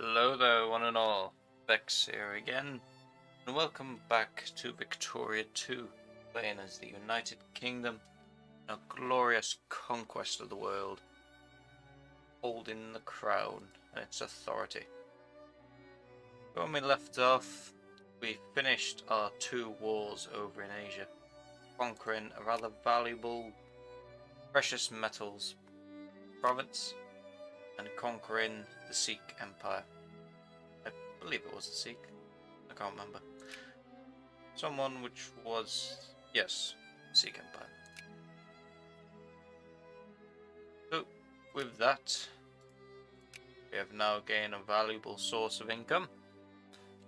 Hello there, one and all. Vex here again, and welcome back to Victoria 2, playing as the United Kingdom in a glorious conquest of the world, holding the crown and its authority. When we left off, we finished our 2 wars over in Asia, conquering a rather valuable precious metals province and conquering the Sikh Empire. I believe it was the Sikh. I can't remember. Someone which was, yes, Sikh Empire. So, with that, we have now gained a valuable source of income.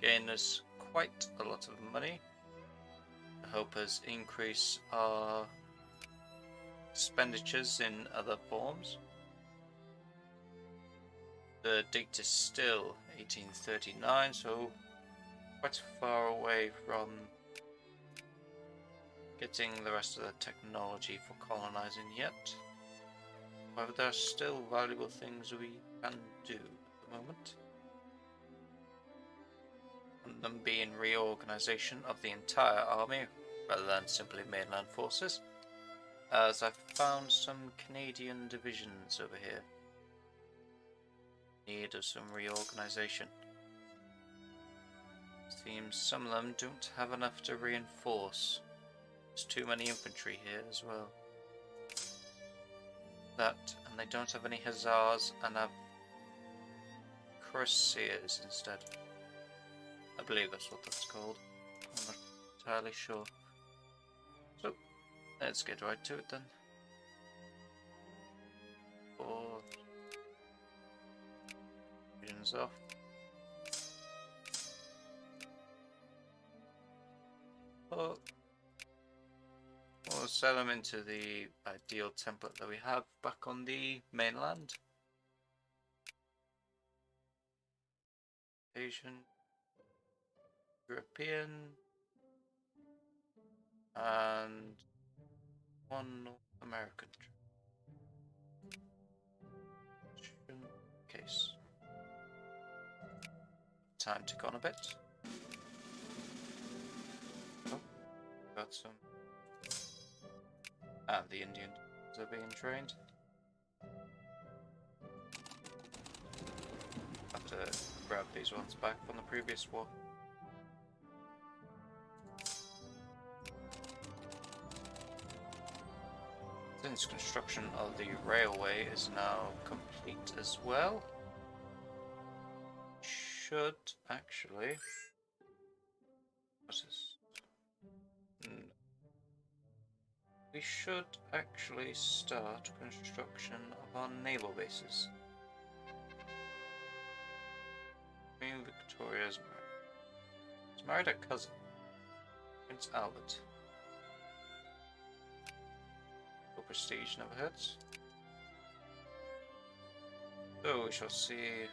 Gained us quite a lot of money to help us increase our expenditures in other forms. The date is still 1839, so quite far away from getting the rest of the technology for colonizing yet. However, there are still valuable things we can do at the moment. One of them being reorganization of the entire army, rather than simply mainland forces, as I've found some Canadian divisions over here. Need of some reorganization. Seems some of them don't have enough to reinforce. There's too many infantry here as well. That, and they don't have any hussars and have cuirassiers instead. I believe that's what that's called. I'm not entirely sure. So, let's get right to it then. Off. Well, we'll set them into the ideal template that we have back on the mainland. Asian, European, and one North American case. Time to go on a bit. Oh, got some. And the Indians are being trained. Have to grab these ones back from the previous war. Since construction of the railway is now complete as well, should actually. What's this? We should actually start construction of our naval bases. Queen Victoria's married. She's married her cousin, Prince Albert. For prestige never hurts. So we shall see.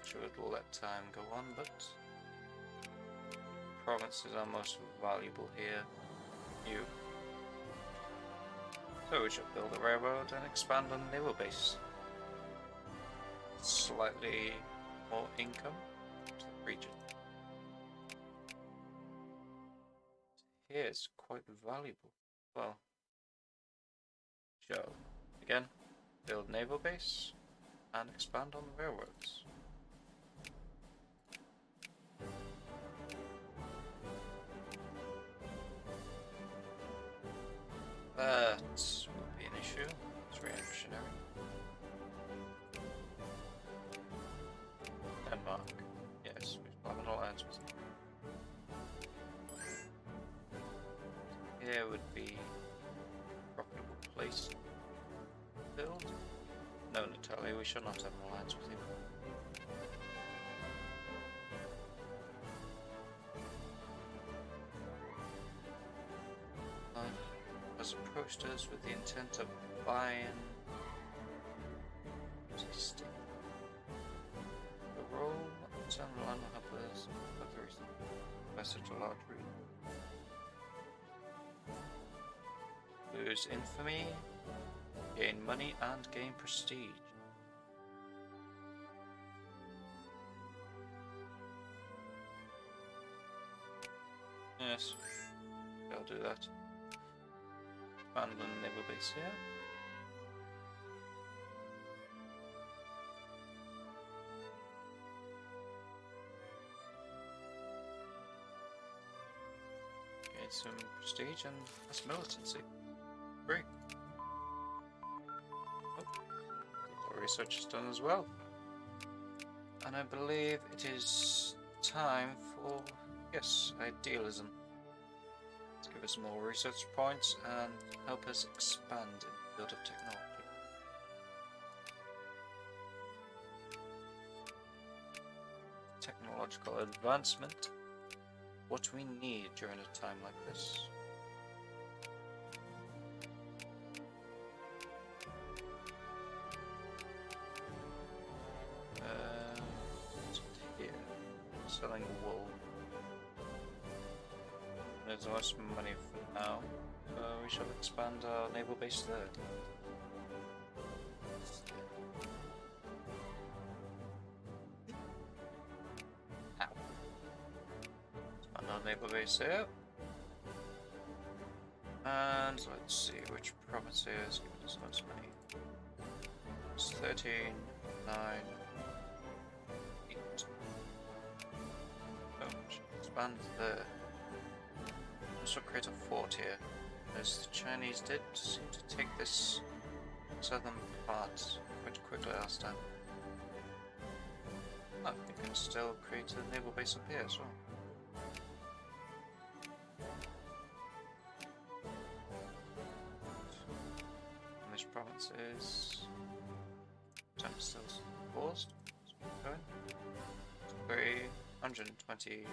Should let time go on, but provinces are most valuable here. You. So we shall build a railroad and expand on the naval base. Slightly more income to the region. Here is quite valuable. Well, so again, build naval base and expand on the railroads. That will be an issue. It's reactionary. Denmark. Yes, we have an alliance with them. Here would be a profitable place to build. No, Natalia, we shall not have an alliance with you. Approached us with the intent of buying the role of some land hoppers by such a large region. Lose infamy, gain money, and gain prestige. Yes, I'll do that. Expand the naval base here. Get some prestige and less militancy. Great. Oh, research is done as well. And I believe it is time for, yes, idealism. Let's give us more research points and help us expand in the field of technology. Technological advancement. What we need during a time like this. Here, selling wool. There's less money for now, so we shall expand our naval base there. Ow. Expand our naval base here. And let's see which provinces give us lots of money. It's 13, 9, 8. Oh, expand there. Also create a fort here, as the Chinese did seem to take this southern part quite quickly last time. Oh, we can still create a naval base up here as well. And this province is... time still paused. Let's keep going. 320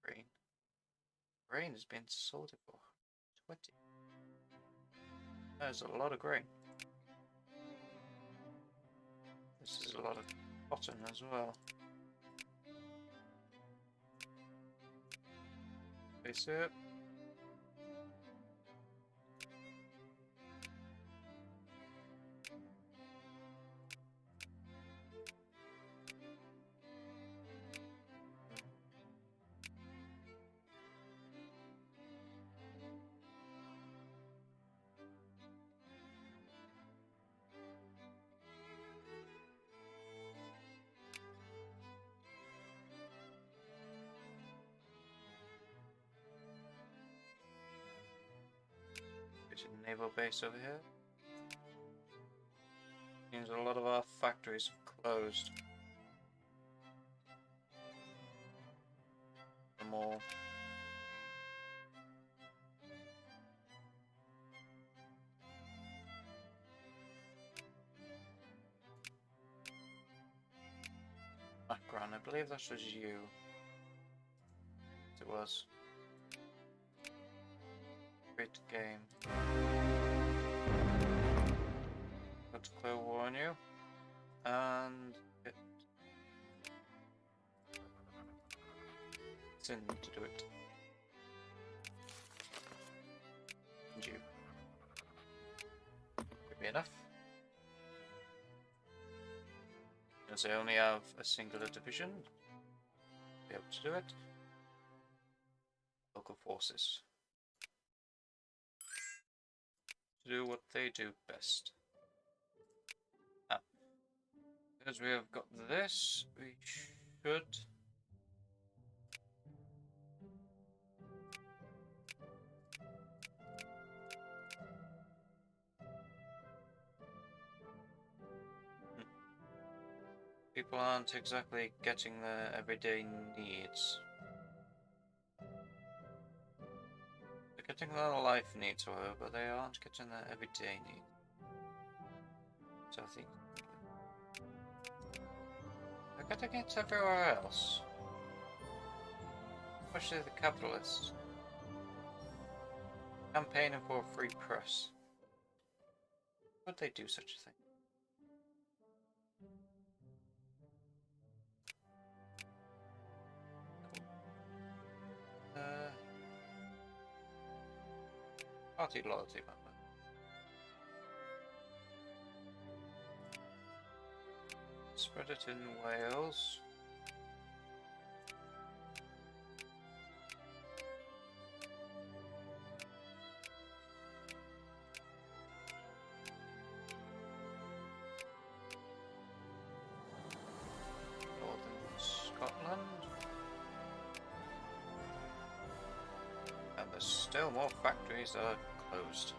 grain. Grain has been sorted for 20. There's a lot of grain. This is a lot of cotton as well. Face it. Naval base over here. Seems a lot of our factories have closed. More. Background, I believe that was you. It was. Great game. Got to declare war on you. And it sin to do it. And you. Could be enough. Because I only have a singular division. Be able to do it. Local forces. To do what they do best. Now, because we have got this, we should people aren't exactly getting their everyday needs. They're getting their life needs, however, but they aren't getting their everyday needs. So I think they're getting it everywhere else. Especially the capitalists. Campaigning for a free press. Would they do such a thing? Party loyalty member. Spread it in Wales. still more factories are closed.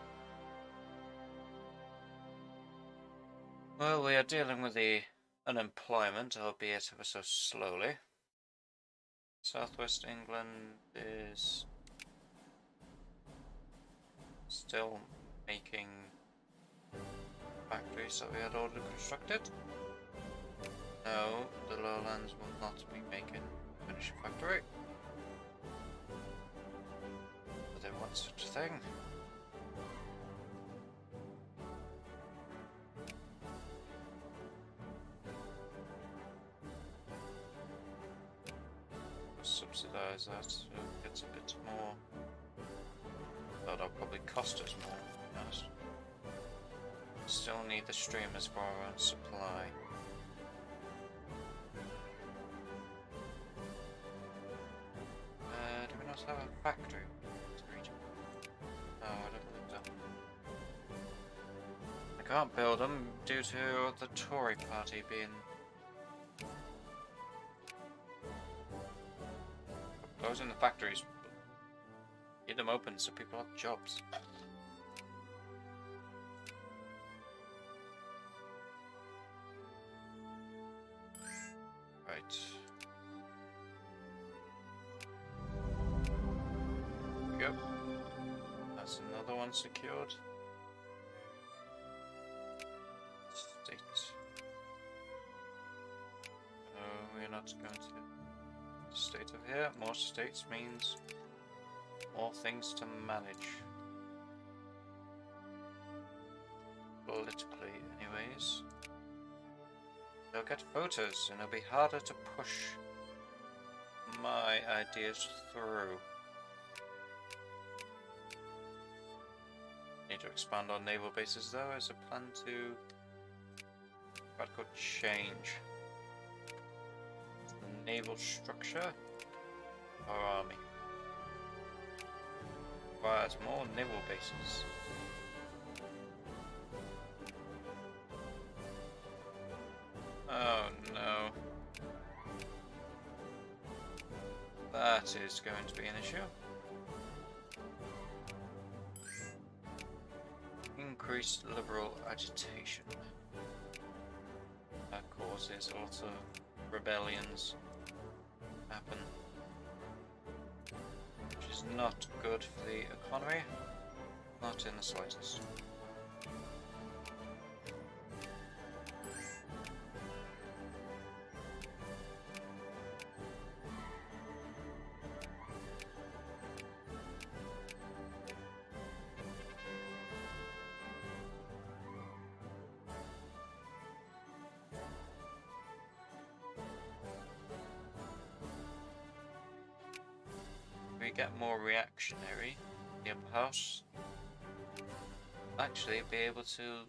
Well, we are dealing with the unemployment, albeit ever so slowly. Southwest England is still making factories that we had already constructed. No, the lowlands will not be making a finished factory. But they want such a thing. Subsidize that so it gets a bit more. That'll probably cost us more, to be honest. Still need the streamers for our own supply. Do we not have a factory in this region? No, I don't believe so. I can't build them due to the Tory party being closing the factories. Keep them open so people have jobs. Right. Go. That's another one secured. State. Oh, we're not going to. State of here. More states means more things to manage. Politically, anyways. They'll get voters and it'll be harder to push my ideas through. Need to expand on naval bases though as a plan to radical change. The naval structure of our army requires more naval bases. Oh no. That is going to be an issue. Increased liberal agitation. That causes lots of rebellions happen, which is not good for the economy, not in the slightest. We get more reactionary, the upper house actually be able to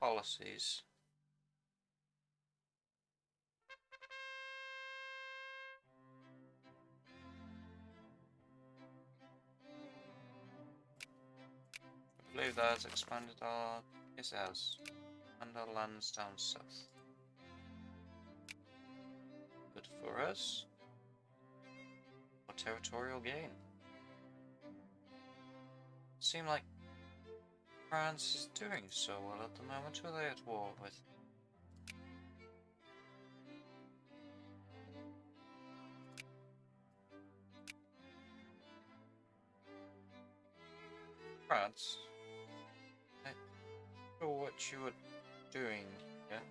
policies. I believe that has expanded our, yes it has, and our lands down south. Good for us. Territorial gain. Seem like France is doing so well at the moment. Who are they at war with? France? I don't know what you were doing here.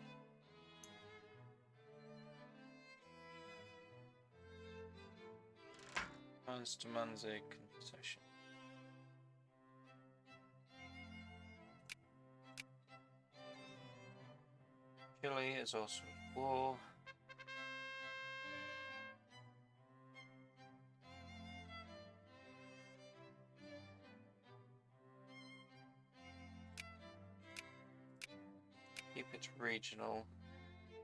France demands a concession. Chile is also at war. Keep it regional.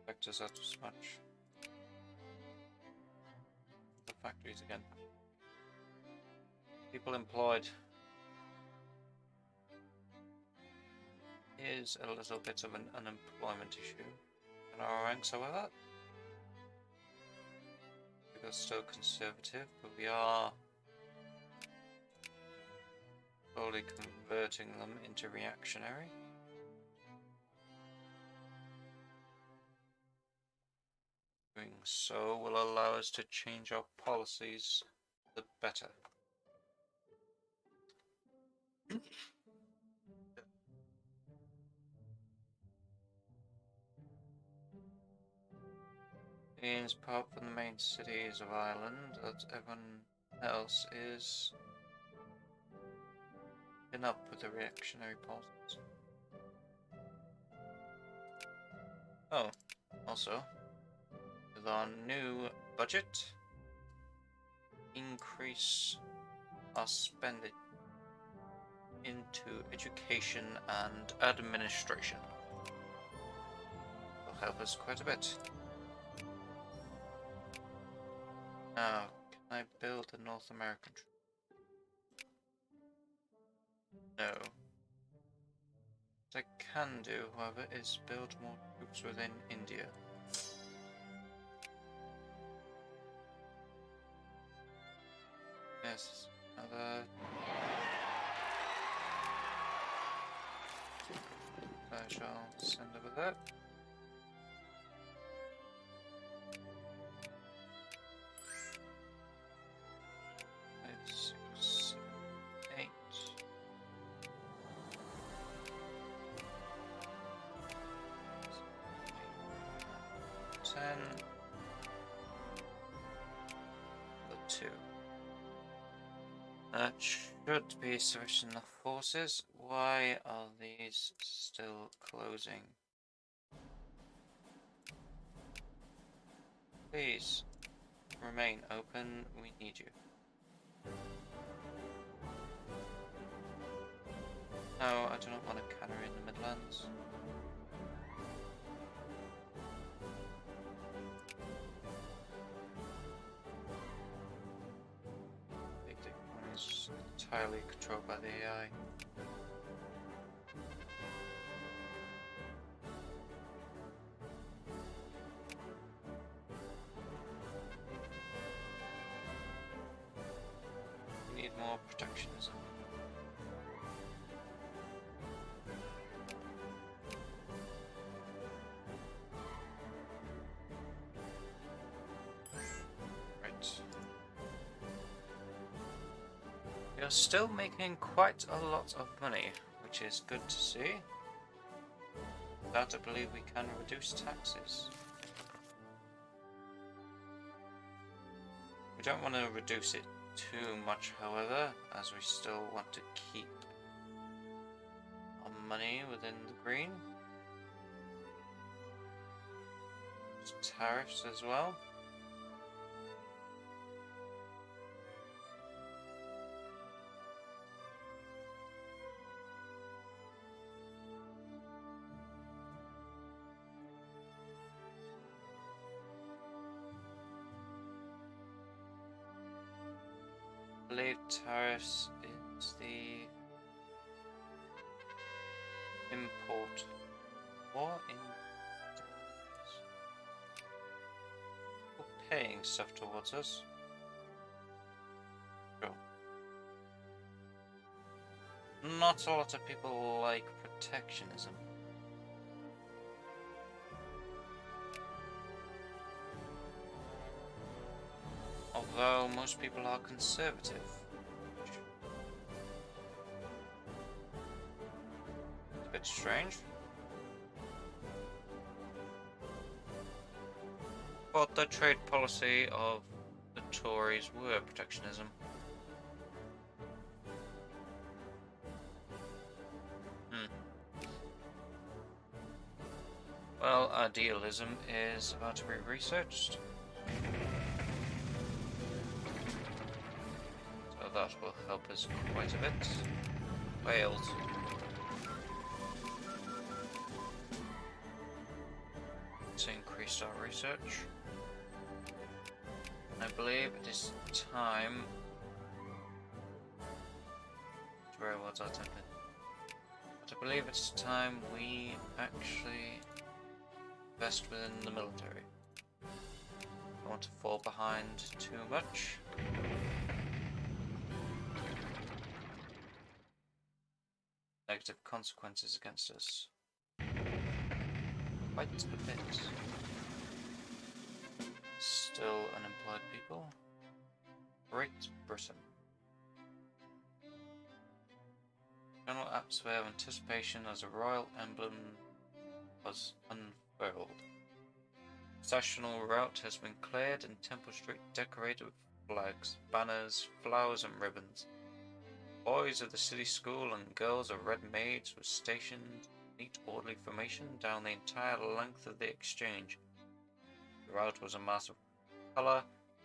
Affect us out as much. The factories again. People employed. Is a little bit of an unemployment issue in our ranks, however. We're still conservative, but we are slowly converting them into reactionary. Doing so will allow us to change our policies for the better. Means apart from the main cities of Ireland, that everyone else is in up with the reactionary policies. Oh, also, with our new budget, increase our spending into education and administration. Will help us quite a bit. Now, can I build a North American troop? No. What I can do, however, is build more troops within India. Yes, another. I shall send over that. 5, 6, 7, 8. 10. The 2. That should be sufficient enough forces. Why are these still closing? Please remain open. We need you. No, I do not want a cannery in the Midlands. Big Dick is entirely controlled by the AI. We need more protectionism. You're still making quite a lot of money, which is good to see. That I believe we can reduce taxes. We don't want to reduce it too much, however, as we still want to keep our money within the green. Tariffs as well. I believe tariffs is the import or paying stuff towards us. Sure. Not a lot of people like protectionism. Although most people are conservative. It's a bit strange. But the trade policy of the Tories were protectionism. Well, idealism is about to be researched. So that will help us quite a bit. Failed. To increase our research. I believe it is time. Where was our template? But I believe it's time we actually invest within the military. I don't want to fall behind too much. negative consequences against us. Quite a bit. Still unemployed people. Great Britain. General atmosphere of anticipation as a royal emblem was unfurled. Processional route has been cleared and Temple Street decorated with flags, banners, flowers and ribbons. Boys of the city school and girls of red maids were stationed in neat orderly formation down the entire length of the exchange. The route was a mass of colour,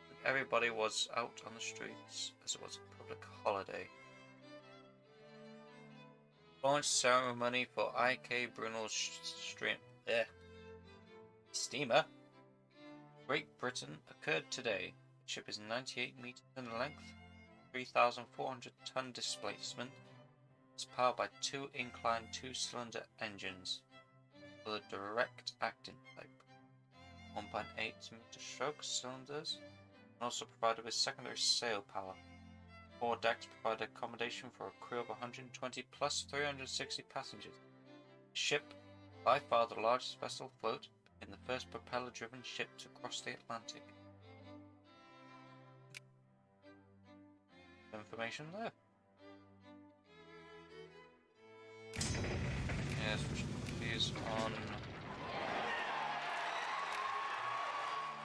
and everybody was out on the streets as it was a public holiday. Launch ceremony for I.K. Brunel's steamer Great Britain occurred today. The ship is 98 meters in length, 3,400 ton displacement. It's powered by two inclined two-cylinder engines with a direct acting type. 1.8 meter stroke cylinders and also provided with secondary sail power. 4 decks provide accommodation for a crew of 120 plus 360 passengers. The ship, by far the largest vessel afloat, in the first propeller-driven ship to cross the Atlantic. Information there. Yes, which is on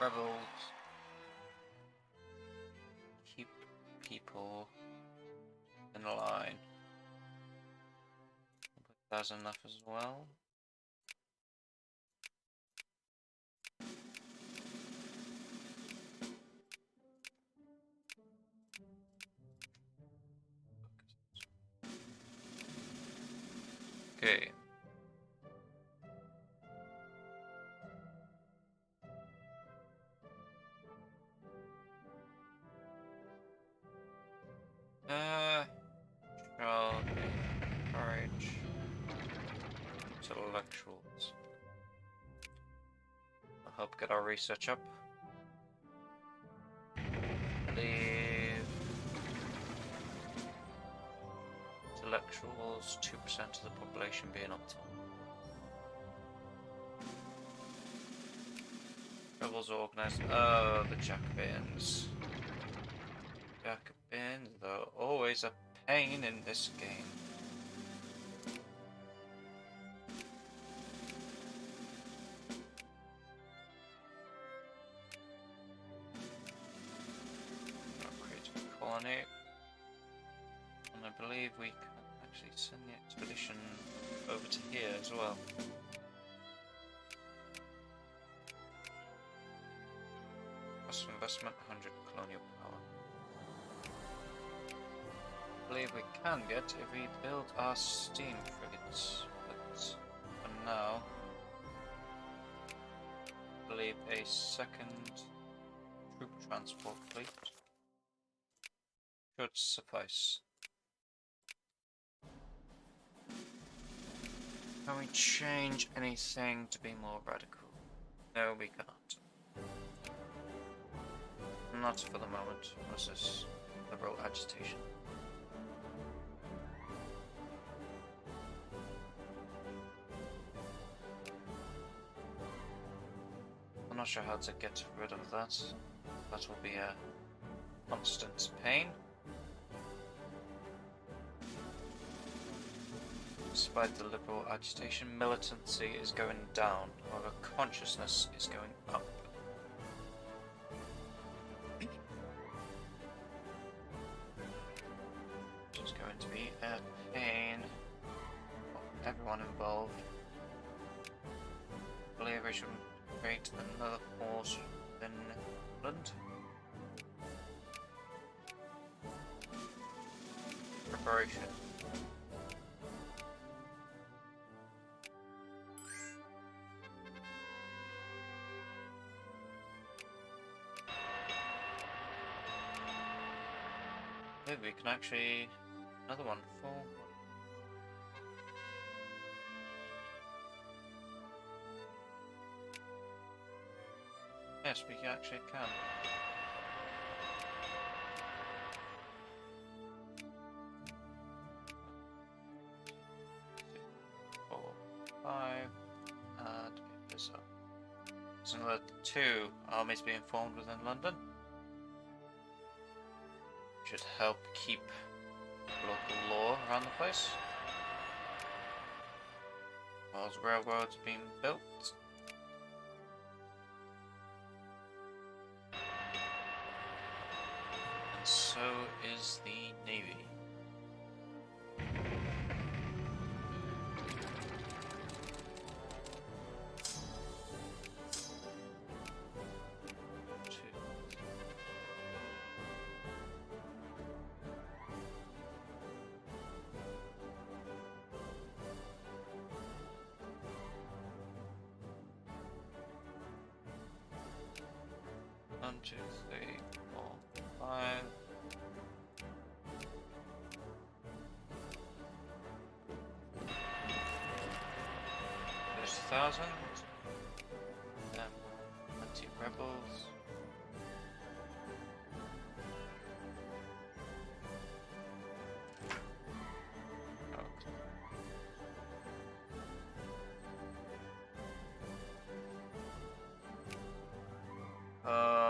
rebels. Keep people in line. That's enough as well. Okay. Shall encourage intellectuals. I'll help get our research up. Leave intellectuals 2% of the population being optimal. Rebels organized. Oh, the Jacobins. Jacobins, they're always a pain in this game. Create a colony. And I believe we can actually send the expedition over to here as well. Cost of investment 100 colonial power. I believe we can get if we build our steam frigates, but for now I believe a second troop transport fleet should suffice. Can we change anything to be more radical? No, we cannot. Not for the moment. What's this? Liberal agitation. I'm not sure how to get rid of that. That will be a constant pain. Despite the liberal agitation, militancy is going down, however consciousness is going up. Which is going to be a pain for everyone involved. I believe we should create another force in England. Preparation. Maybe we can actually another one for. Yes, we actually can. 5, and it is up. There's another 2 armies being formed within London. Should help keep local law around the place. Whilst railroads are being built. And so is the Navy. One, two, three, 4, 5. There's 1,000. Anti-rebels.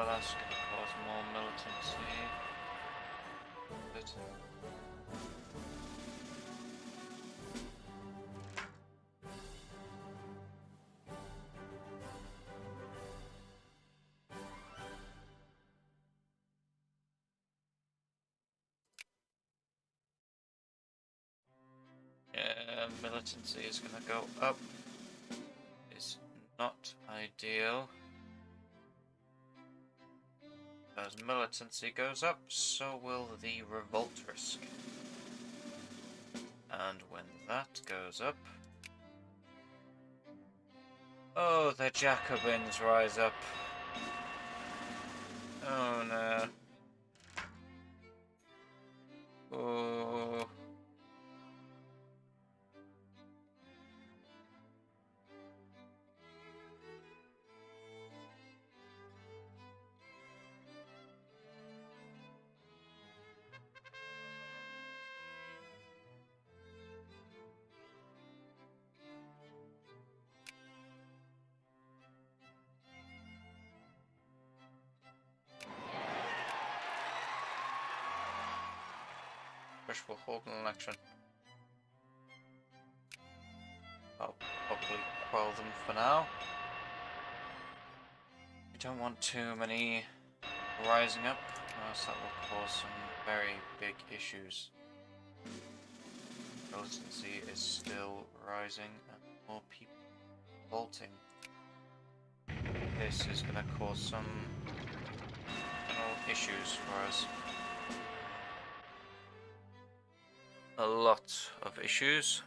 That's going to cause more militancy. But yeah, militancy is going to go up. It's not ideal. As militancy goes up, so will the revolt risk. And when that goes up... Oh, the Jacobins rise up. Oh no. Oh. Push for hold an election. I'll probably quell them for now. We don't want too many rising up, else that will cause some very big issues. Militancy is still rising and more people revolting. This is going to cause some issues for us. A lot of issues.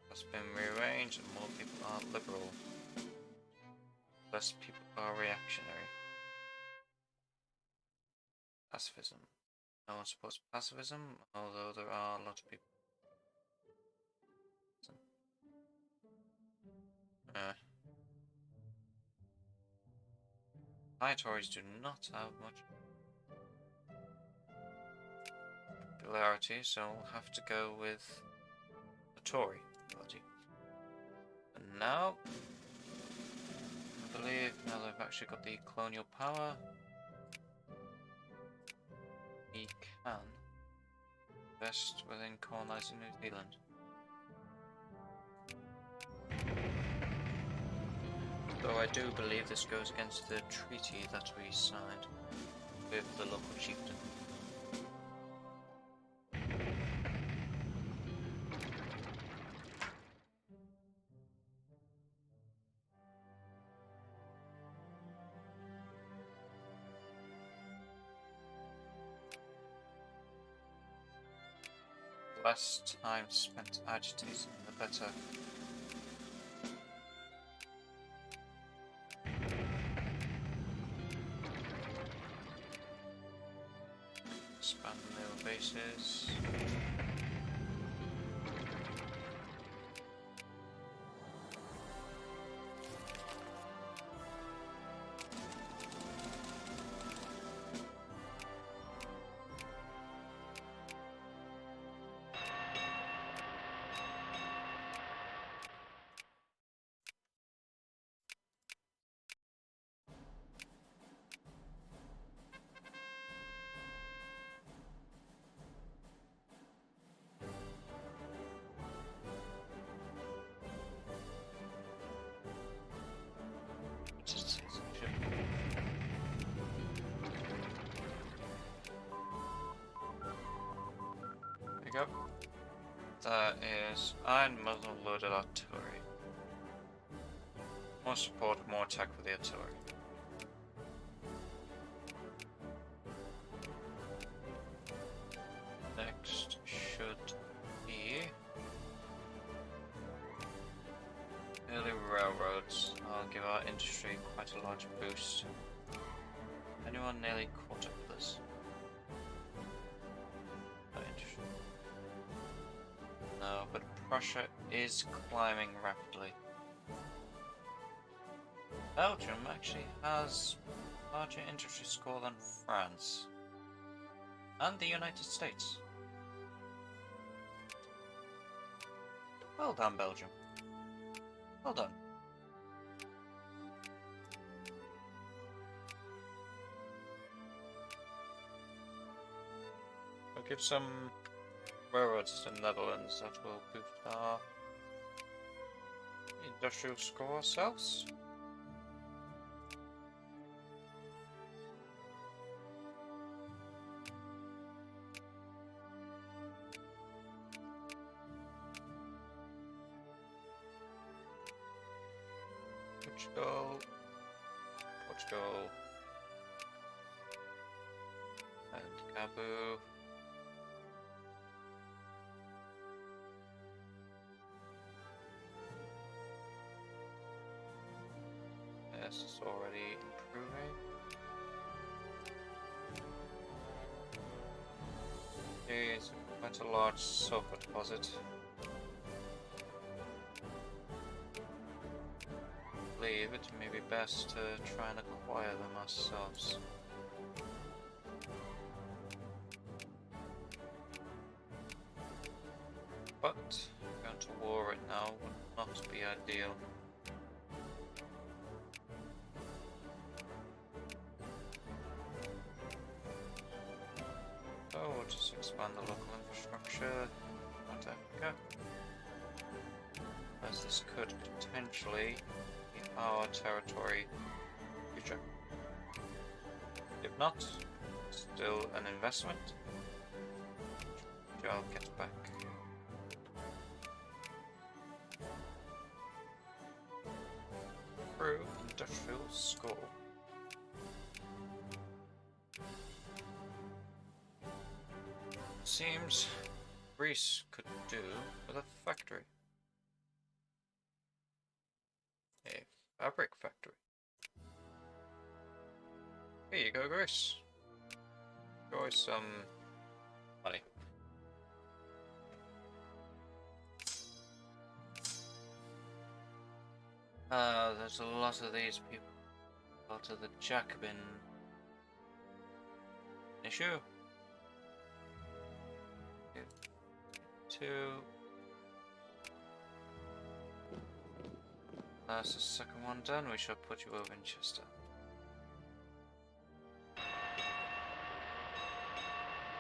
That's been rearranged and more people are liberal. Less people are reactionary. Pacifism. No one supports pacifism, although there are a lot of people. High Tories do not have much popularity, so we'll have to go with the Tory party. And now, I believe now they've actually got the colonial power, we can invest within colonising New Zealand. Though I do believe this goes against the treaty that we signed with the local chieftain. The less time spent agitating, the better. Expand naval bases. we go. That is iron muzzle loaded artillery. More support, more attack with the artillery. Next should be early railroads. I'll give our industry quite a large boost. Anyone nearly caught up with us? Not interesting. No, but Prussia is climbing rapidly. Belgium actually has a larger industry score than France. And the United States. Well done, Belgium. Well done. We'll give some railroads to the Netherlands. That will boost our industrial score ourselves. Portugal, and Cabu. Yes, it's already improving. It's quite a large sulfur deposit. It may be best to try and acquire them ourselves. But going to war right now would not be ideal. So we'll just expand the local infrastructure North Africa, as this could potentially our territory future. If not, still an investment which I'll get back. Through industrial score. Seems Greece could do with a factory. Fabric factory. Here you go, Grace. Enjoy some money. There's a lot of these people. A lot of the Jacobin issue. Two. That's the second one done. We shall put you over in Chester.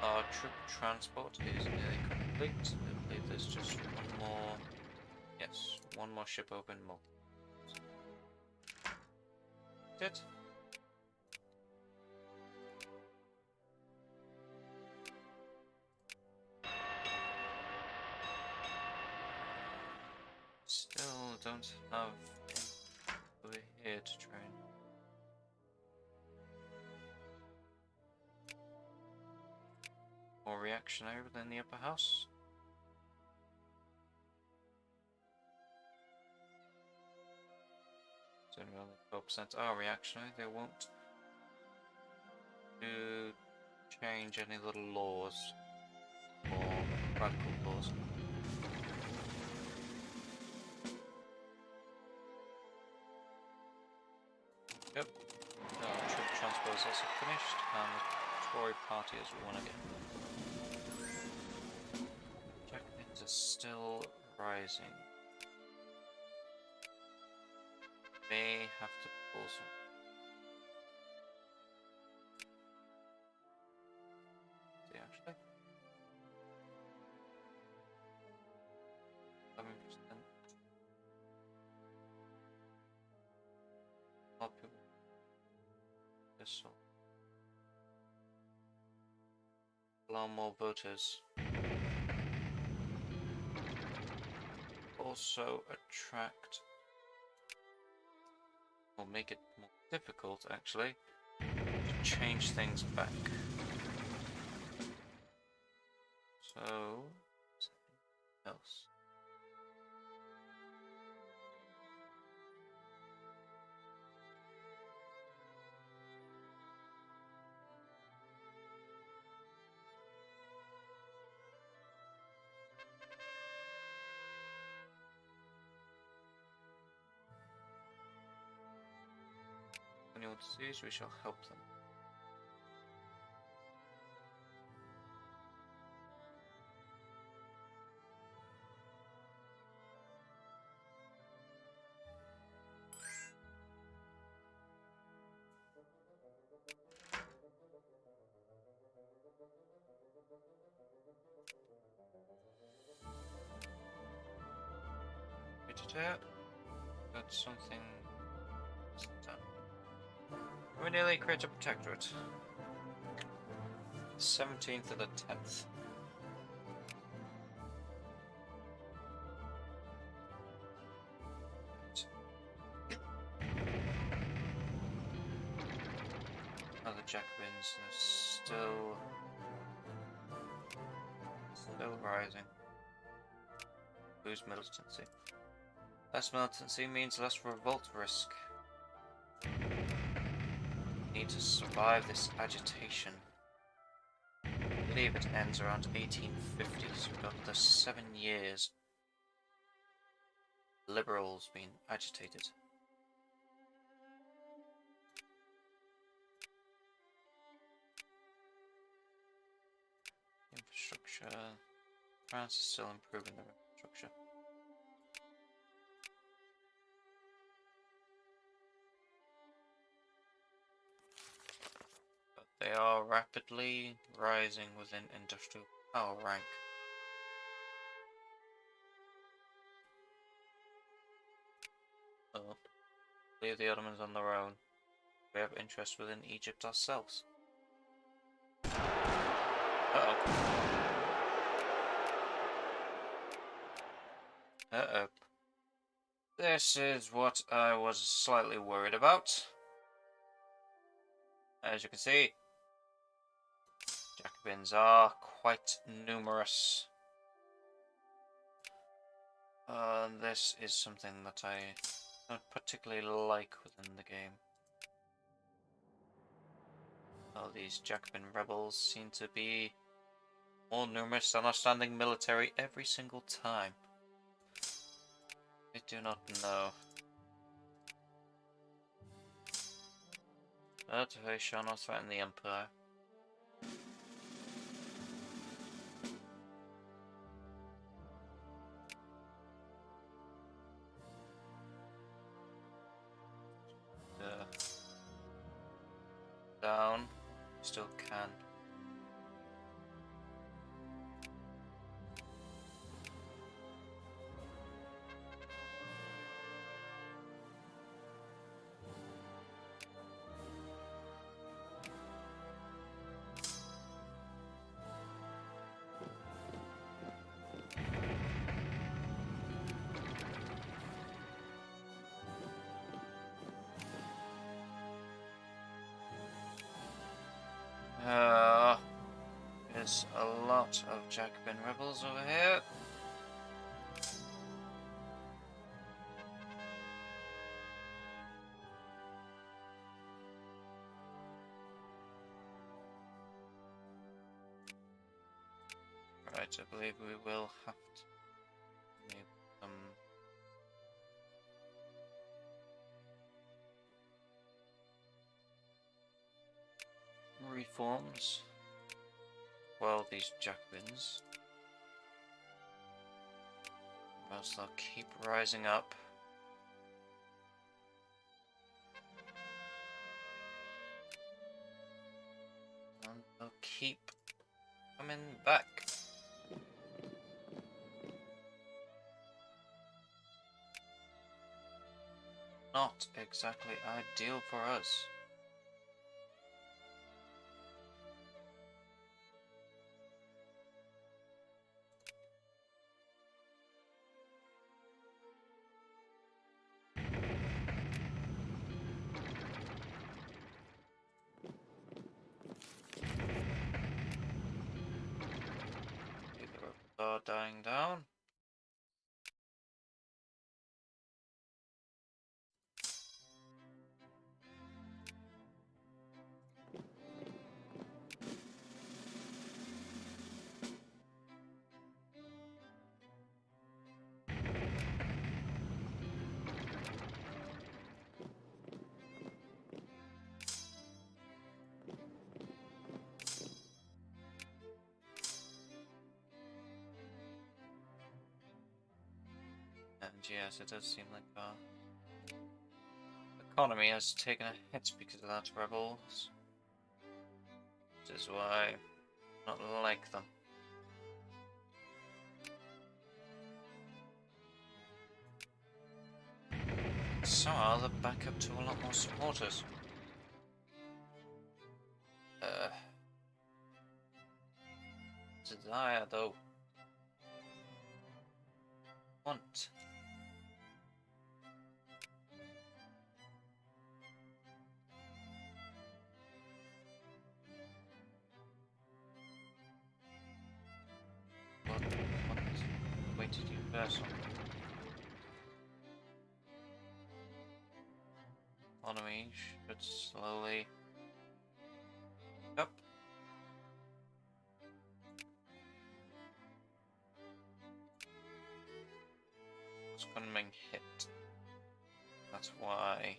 Our troop transport is nearly complete. I believe there's just one more. Yes, one more ship open more. It. Still don't have over here to train. More reactionary within the upper house. It's only only 12% are reactionary. They won't do change any little laws or radical laws. Yep. Troop transport is also finished, and the Tory party has won again. Jacobins are still rising. May have to pull some. See, actually. 11%. A lot of people. This will allow more voters. also attract, or make it more difficult actually, to change things back. So, something else. Anyone disease, we shall help them. Got something done. We nearly create a protectorate. 17th of the 10th. Other Jacobins are still rising. Lose militancy. Less militancy means less revolt risk. Need to survive this agitation. I believe it ends around 1850, so we've got the 7 years. Liberals being agitated. Infrastructure. France is still improving their infrastructure. But they are rapidly rising within industrial power rank. Oh, leave the Ottomans on their own. We have interest within Egypt ourselves. Uh-oh. Uh-oh. This is what I was slightly worried about. As you can see, Jacobins are quite numerous. This is something that I don't particularly like within the game. Oh, these Jacobin rebels seem to be more numerous and are standing military every single time. I do not know. But they shall not threaten the Empire. Down. Still can. There's a lot of Jacobin rebels over here. Right, I believe we will have to make some reforms. Well, these Jacobins, or else they'll keep rising up. And they'll keep coming back. Not exactly ideal for us. are dying down. And yes, it does seem like our economy has taken a hit because of that, rebels. This is why I not like them. Somehow they're back up to a lot more supporters. Desire though. Want. What? Wait, did you vessel? Economy should slowly. Up. It's coming hit. That's why.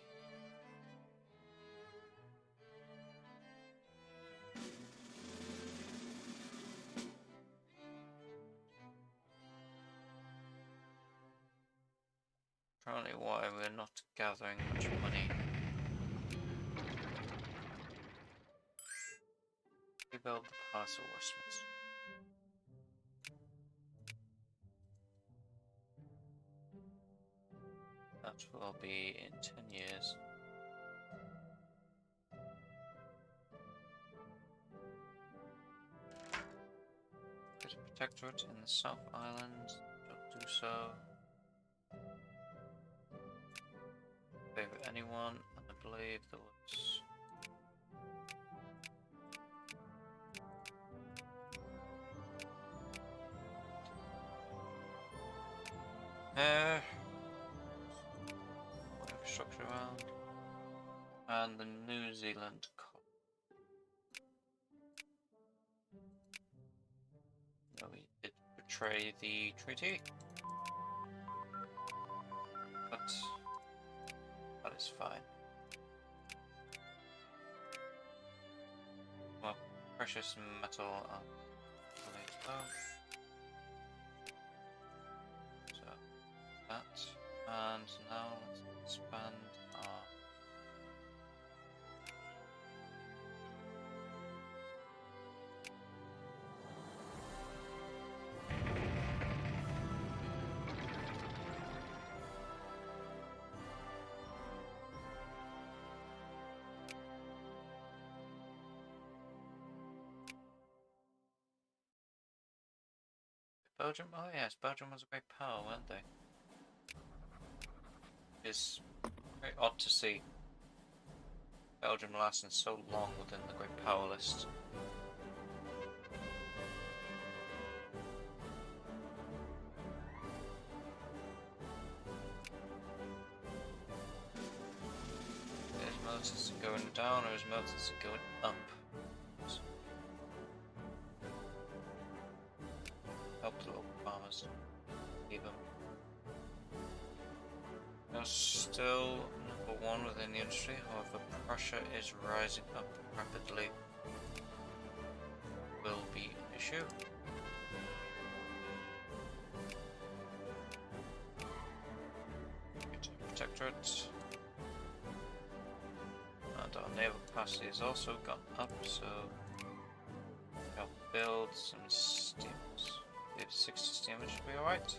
Probably why we're not gathering much money. Rebuild the Pass of Westminster. That will be in 10 years. Get a protectorate in the South Island. Don't do so. Favor anyone, and I believe there was. Infrastructure around. And the New Zealand no, we did betray the treaty. But that is fine. Well, precious metal so that, and now let's expand our Belgium. Oh yes, Belgium was a great power, weren't they? It's very odd to see Belgium lasting so long within the great power list. His motors are going down, or his motors are going up. Help the local farmers. Keep them. You're still number one within the industry, however, Prussia is rising up rapidly. Will be an issue. Protectorate. And our naval capacity has also gone up, so I'll build some steamers. We have 60 steamers, should be alright.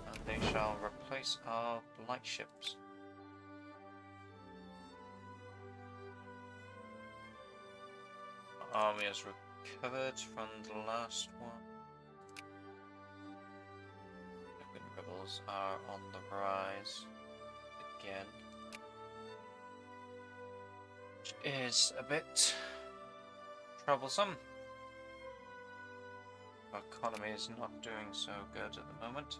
And they shall replace our light ships. Our army has recovered from the last one. The rebels are on the rise again, which is a bit troublesome. But economy is not doing so good at the moment.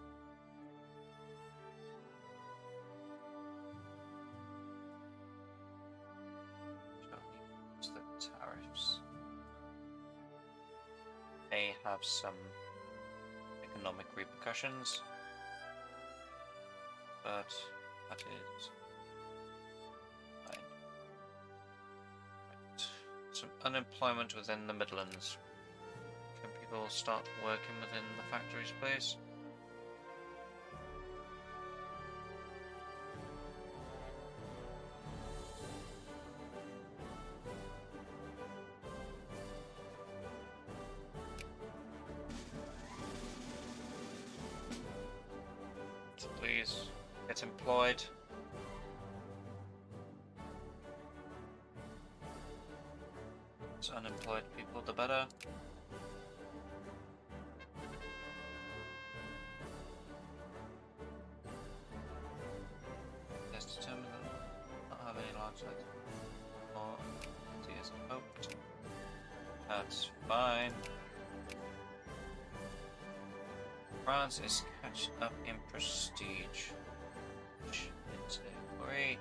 The tariffs may have some economic repercussions, but that is fine. Right. Some unemployment within the Midlands. Can people start working within the factories, please? Please get employed. As unemployed people, the better. Yes, determined that not have any large sites or as hoped. That's fine. France is catching up in prestige, which is a worry.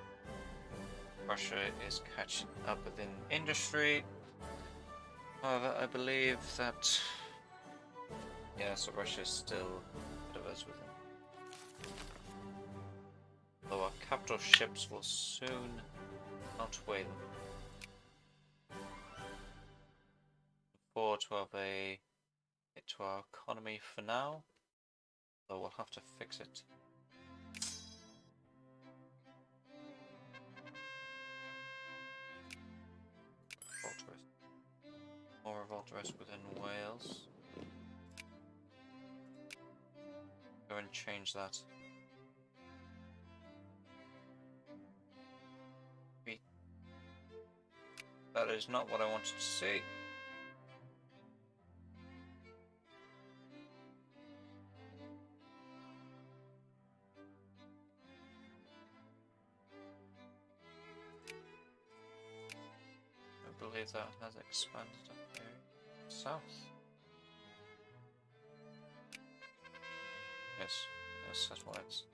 Russia is catching up within industry. However, I believe that so Russia is still ahead of us within. Though our capital ships will soon outweigh them. 412 a hit to our economy for now. So we'll have to fix it. Revolt risk. More revolt risk within Wales. Go and change that. That is not what I wanted to see. I believe that has expanded up there south. Yes, satellites.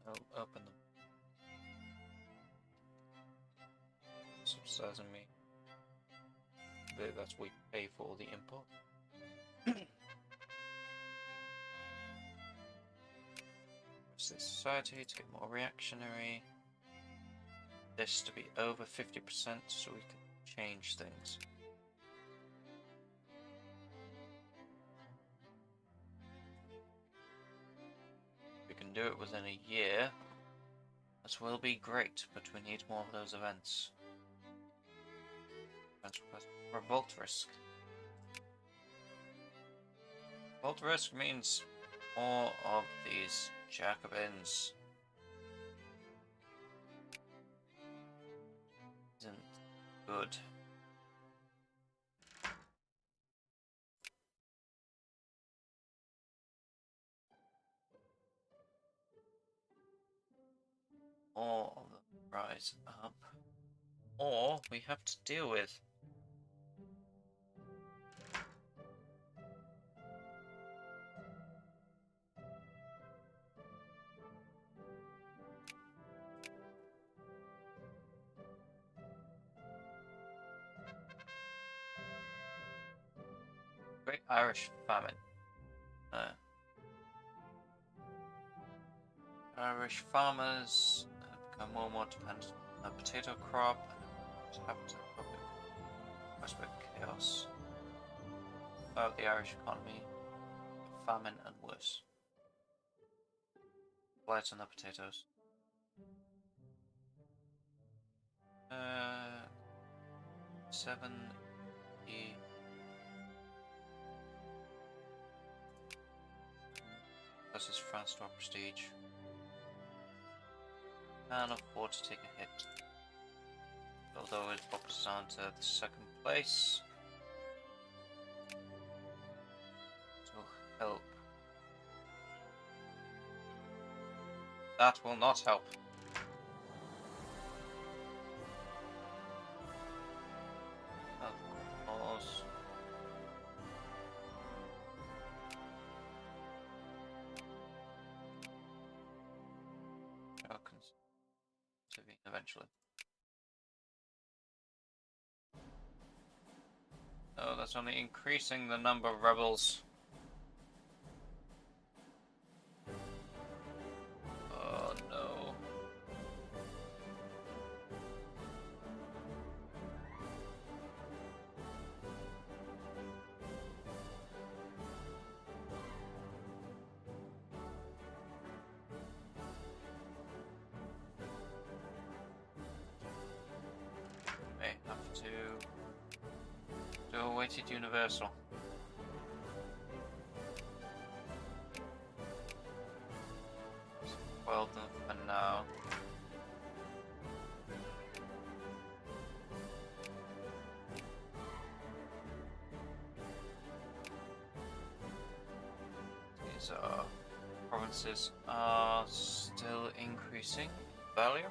I'll open them. Subsidizing me. I believe that's we pay for all the import. Society to get more reactionary. This to be over 50% so we can change things. We can do it within a year. That will be great, but we need more of those events. Revolt risk. Revolt risk means more of these Jacobins. Isn't good. More of them rise up, or we have to deal with. Great Irish famine. Irish farmers have become more and more dependent on the potato crop and have to prospect chaos about the Irish economy, famine and worse. Blight on the potatoes. 7 E. This is France to our prestige. Can't afford to take a hit. Although it pops us down to the second place. This will help. That will not help. Of course. intervene eventually. Oh, that's only increasing the number of rebels. Oh no. May have to do a weighted universal. Well done for now. These provinces are still increasing in value.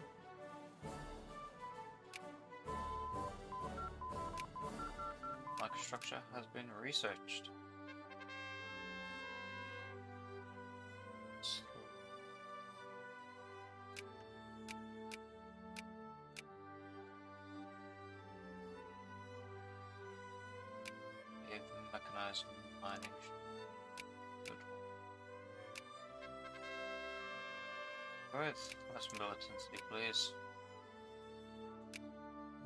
Microstructure has been researched. They've mechanized mining. Good. Alright, less militancy, please.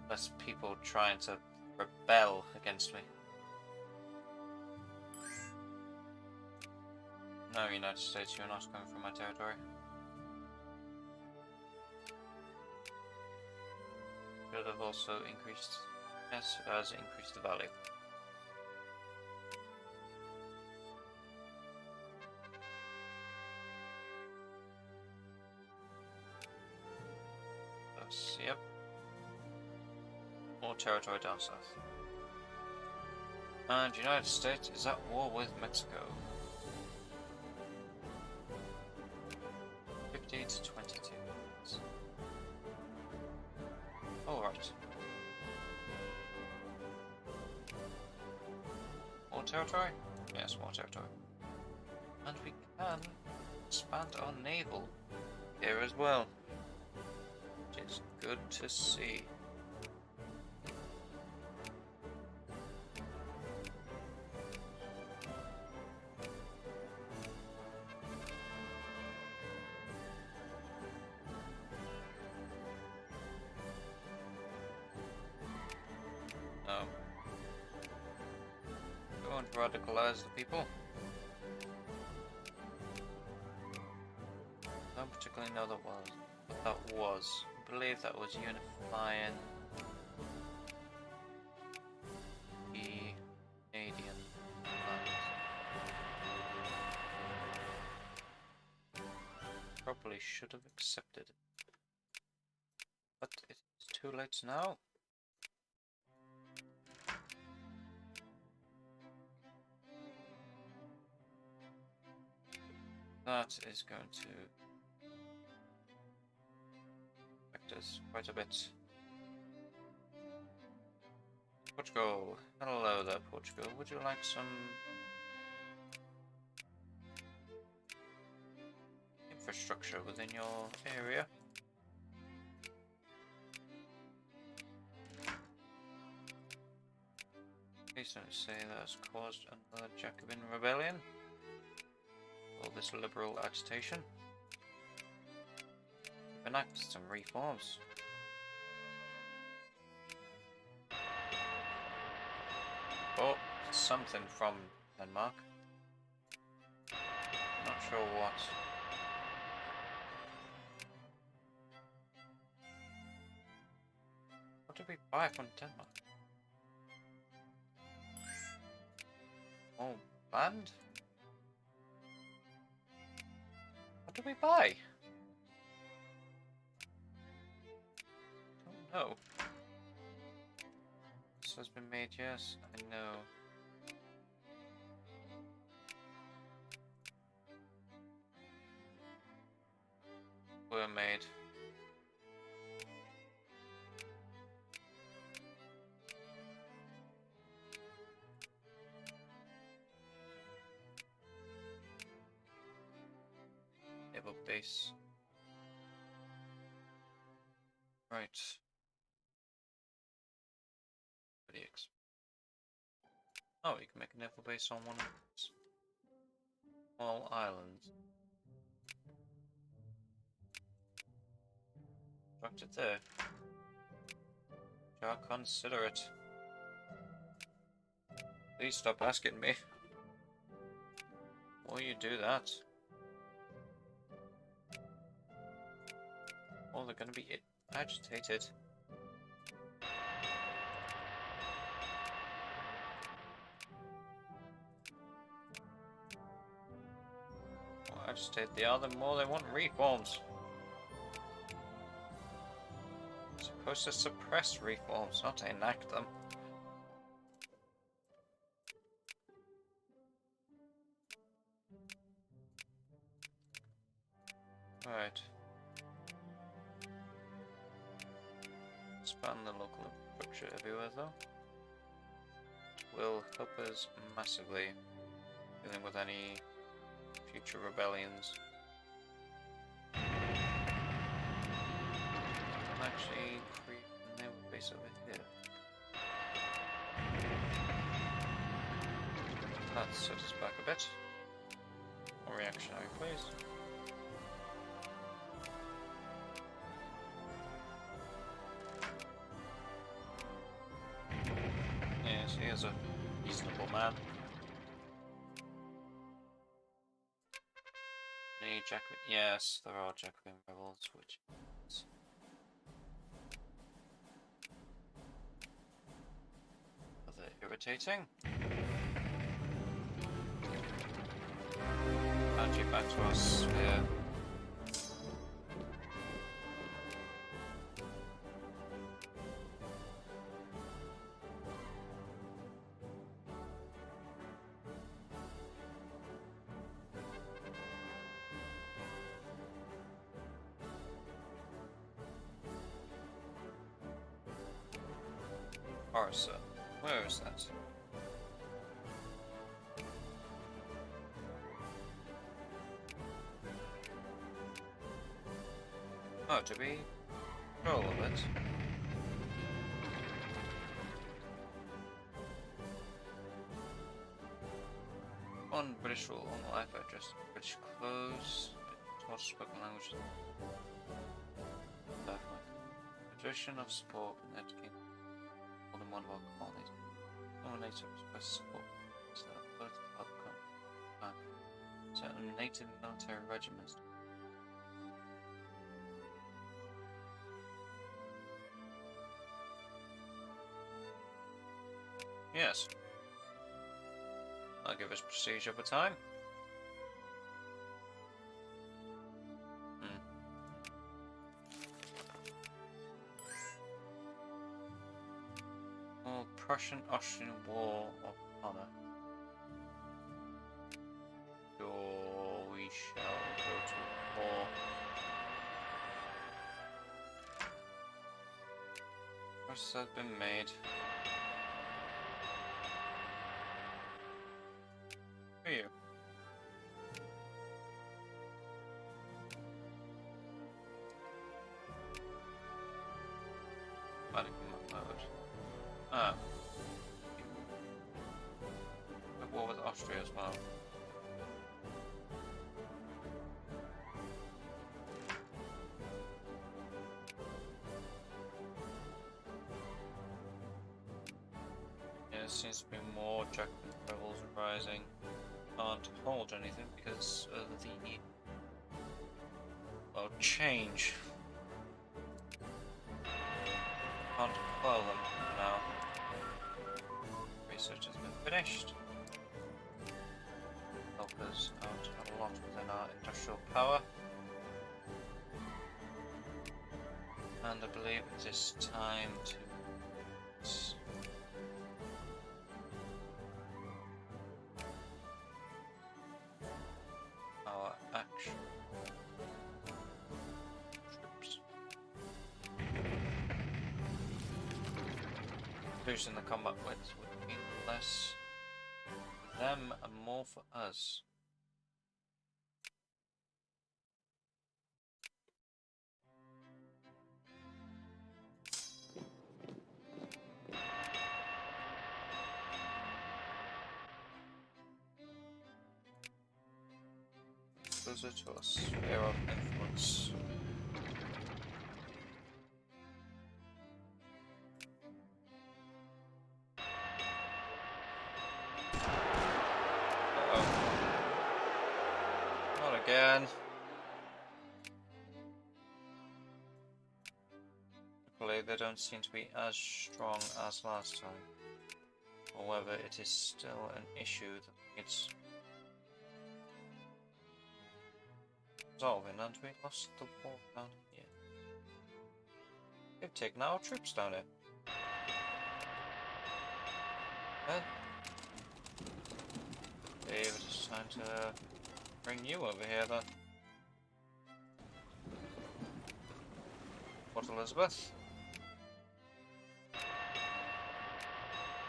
Less people trying to rebel against me. No, United States, you're not coming from my territory. Should have also increased. Yes, it has increased the value. That's, yep. More territory down south. And United States is at war with Mexico. 50 to 22. Alright. More territory? Yes, more territory. And we can expand our naval here as well. Which is good to see. Don't radicalize the people. Don't particularly know what that was. I believe that was unifying the Canadian lands. Probably should have accepted it. But it is too late now. That is going to affect us quite a bit. Portugal. Hello there, Portugal. Would you like some infrastructure within your area? Please don't say that has caused another Jacobin rebellion. All this liberal agitation. Enact some reforms. Oh, something from Denmark. Not sure what. What did we buy from Denmark? Oh, land? What did we buy? Don't know. This has been made, yes, I know. Were made. Naval base. Right. Oh, you can make a naval base on one of these small islands. Structured there. Shall consider it. Please stop asking me. Will you do that? Oh, they're gonna be agitated. The more agitated they are, the more they want reforms. You're supposed to suppress reforms, not to enact them. Right. Expand the local infrastructure everywhere, though. Will help us massively dealing with any future rebellions. I'm actually create a naval base over here. That set us back a bit. More reactionary, please. Yes, he is a reasonable man. Any Jacobin? Yes, there are Jacobin rebels, which is... rather irritating. Bounty back to our sphere. Arsa. Where is that? Oh, to be control of it. On British rule, on life address, British clothes, taught spoken language. Tradition of support and education. More than one of our colonies. Some native express support. So that both outcome. Certain native military regiments. Yes. I'll give us prestige over time. Prussian-Austrian War of Honor. Sure, we shall go to war. Progress has been made. Who are you? Panic mode. Ah. At war with Austria as well. Yeah, there seems to be more Jacobin rebels rising. Can't hold anything because of the well, change. Can't quell them now. Research has been finished. Help us out a lot within our industrial power. And I believe it is time to our action. Troops. Losing the combat width would mean less for them and more for us. closer to a sphere of influence. Not again. Luckily, they don't seem to be as strong as last time. However, it is still an issue that needs resolving, and we lost the war down here. They've taken our troops down here. Well, Dave, it's time to bring you over here then. Port Elizabeth.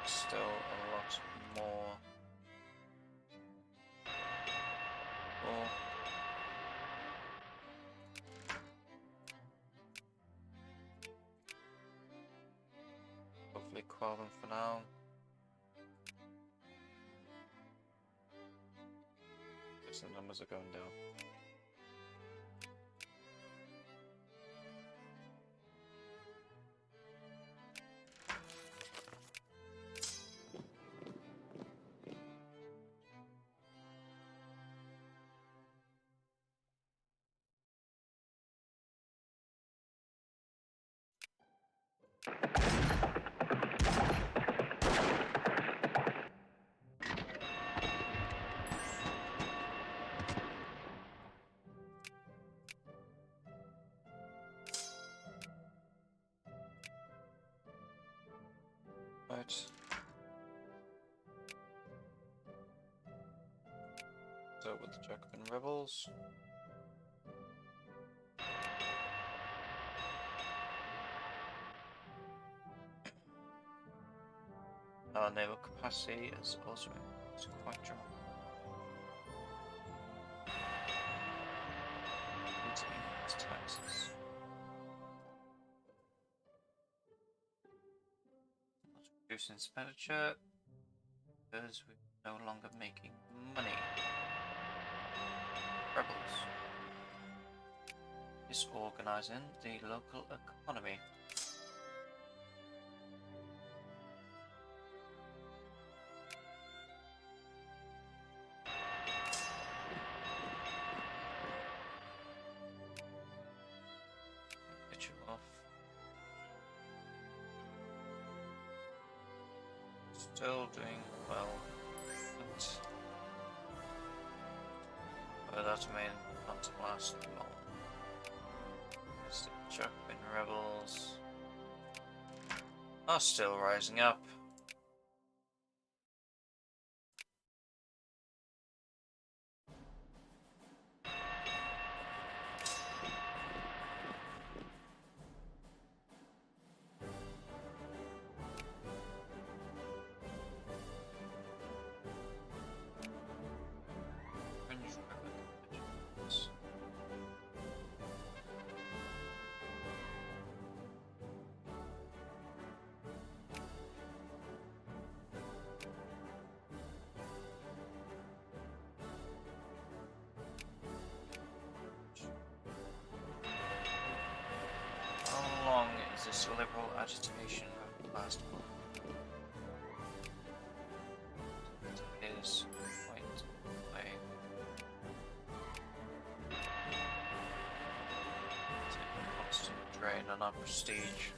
Still a lot more. Oh. Hopefully quell them for now. Guess the numbers are going down. Right. So with the Jacobin rebels. Our naval capacity is also quite dramatic. Taxes. Reduce expenditure because we're no longer making money. Rebels. Disorganizing the local economy. Get you off. Still doing well, but that may not last long. As the Jacobin rebels are still rising up. How long is this liberal agitation going to last for? It is quite a constant drain on our prestige.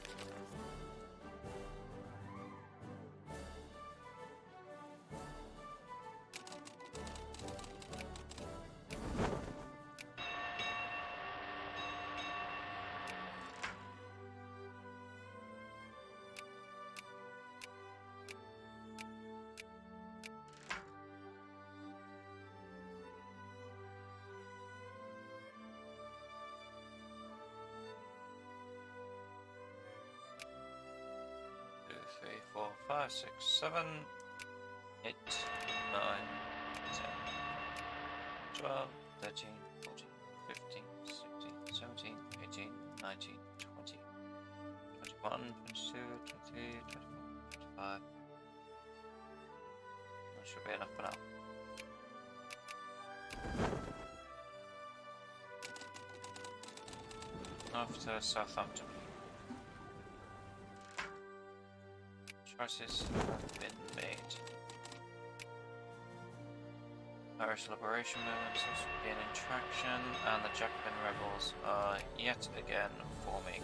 Three, 4, 5, 6, 7, 8, 9, 10, 12, 13, 14, 15, 16, 17, 18, 19, 20, 21, 22, 23, 24, 25. That should be enough for now. off to Southampton. Choices have been made. Irish liberation movements is gaining traction, and the Jacobin rebels are yet again forming.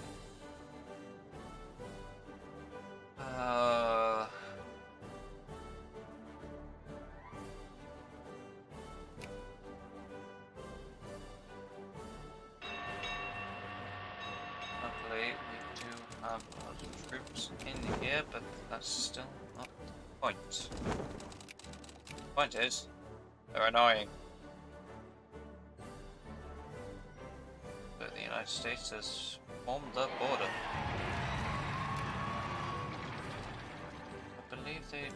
Luckily, we do have a lot of troops in here, but that's still not the point. The point is, they're annoying. But the United States has formed the border. I believe they're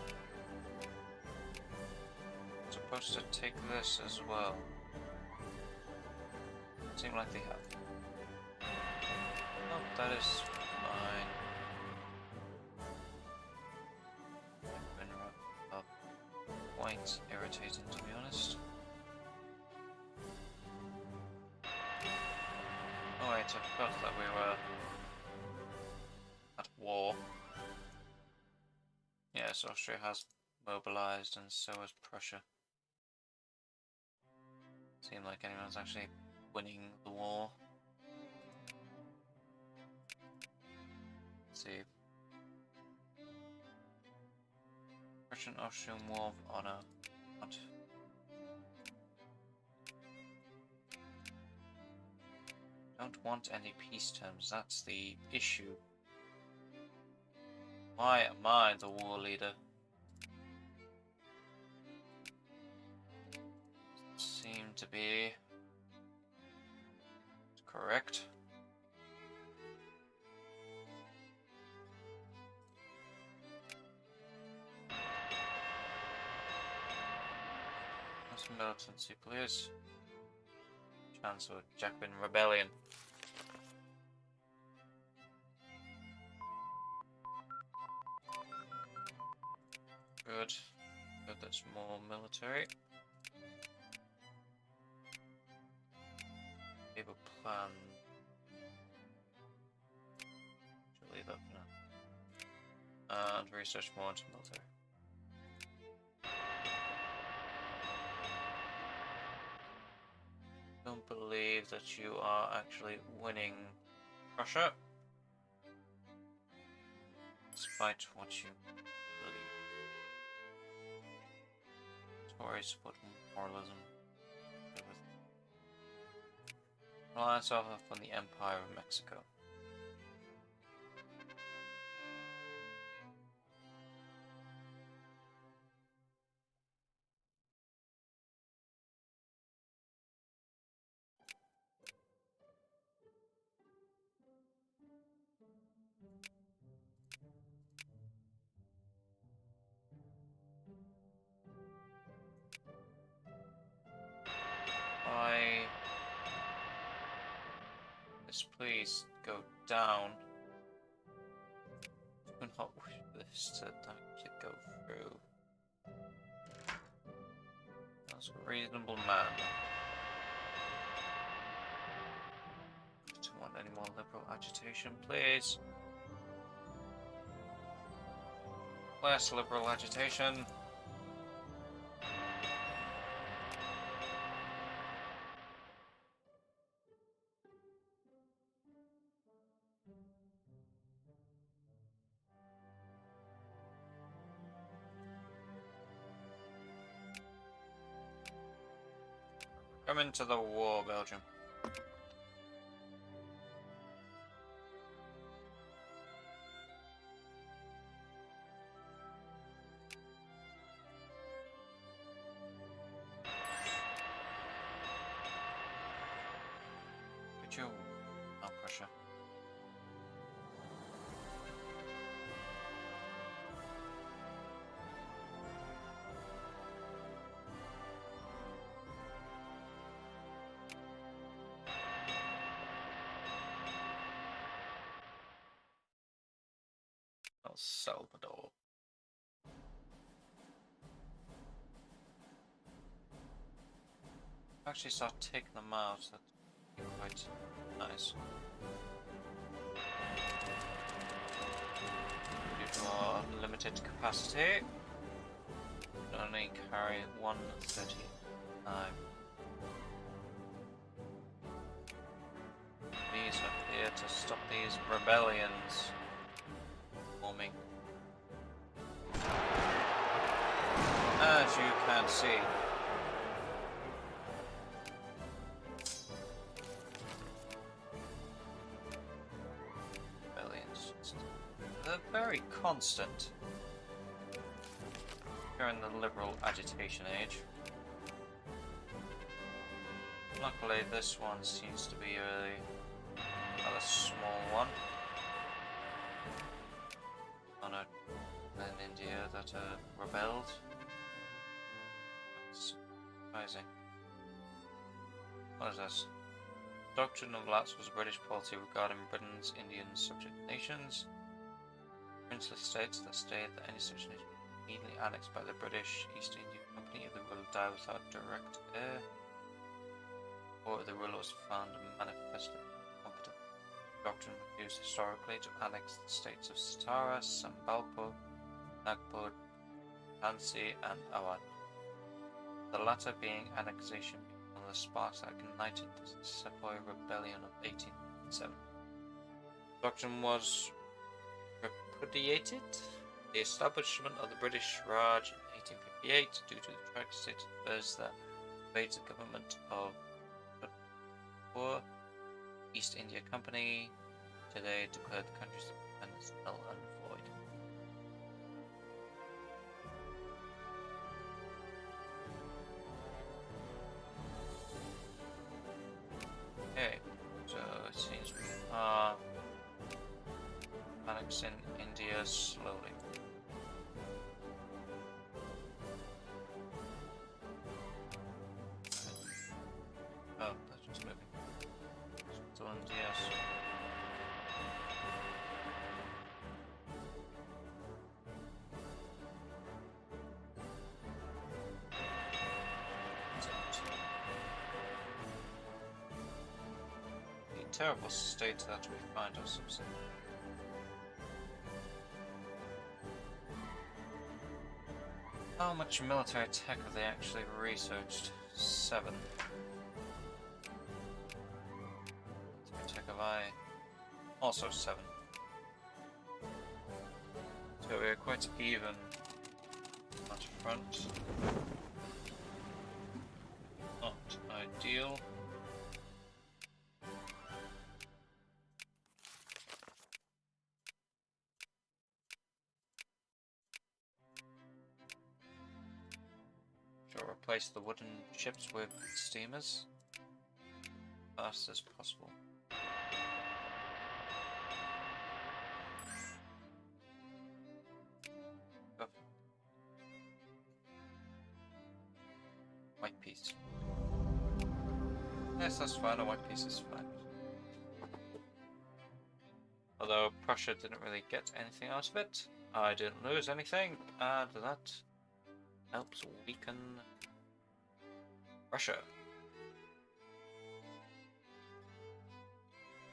supposed to take this as well. Seem like they have. Oh, that is fine. I've been quite irritating, to be honest. Oh wait, I forgot that we were at war. Yes, Austria has mobilized, and so has Prussia. Seems like anyone's actually winning the war. Let's see. Prussian-Austrian War of Honor. What? Don't want any peace terms, that's the issue. Why am I the war leader? Seem to be correct. That's militancy, please. Chance of Jacobin rebellion. Good. Good, that's more military. Able plan. Should leave that for now. And research more into military. Don't believe that you are actually winning Prussia, despite what you believe. Tories support moralism. Reliance off on the Empire of Mexico. This please go down. Do not wish this to actually go through. That's a reasonable man. Don't want any more liberal agitation, please. Less liberal agitation. Come into the war, Belgium. Could you... Oh, Prussia. El Salvador. Actually start taking them out, that'd be quite nice. for limited capacity. Can only carry 139. These are here to stop these rebellions forming. As you can see. Rebellions. They're very constant during the liberal agitation age. Luckily this one seems to be a small one. Oh no, in India that rebelled. Surprising. What is this? Doctrine of Lapse was a British policy regarding Britain's Indian subject nations. Princely states that state that any such nation immediately annexed by the British East India Company either will die without direct heir, or the ruler was found manifestly incompetent. The doctrine was used historically to annex the states of Satara, Sambalpur, Nagpur, Jhansi, and Awadh. The latter being annexation on the sparks that ignited the Sepoy Rebellion of 1807. The doctrine was repudiated. The establishment of the British Raj in 1858 due to the tragic state of affairs that pervades the government of the East India Company today declared the country's independence null and void. Okay, so it seems we are annexing India slowly. Oh, that's just moving. Switzerland, yes. The terrible state that we find ourselves in. How much military tech have they actually researched? 7. Military tech have I? Also 7. So we're quite even on that front. Not ideal. Shall replace the wooden ships with steamers as fast as possible. White piece. Yes, that's fine. A white piece is fine. Although Prussia didn't really get anything out of it, I didn't lose anything, and that helps weaken Russia.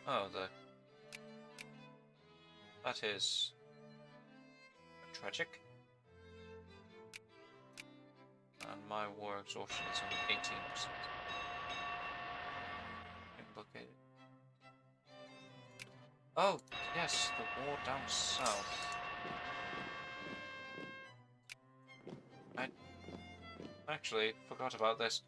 Oh, that is tragic. And my war exhaustion is on 18%. Implicated. Oh, yes, the war down south. I actually forgot about this.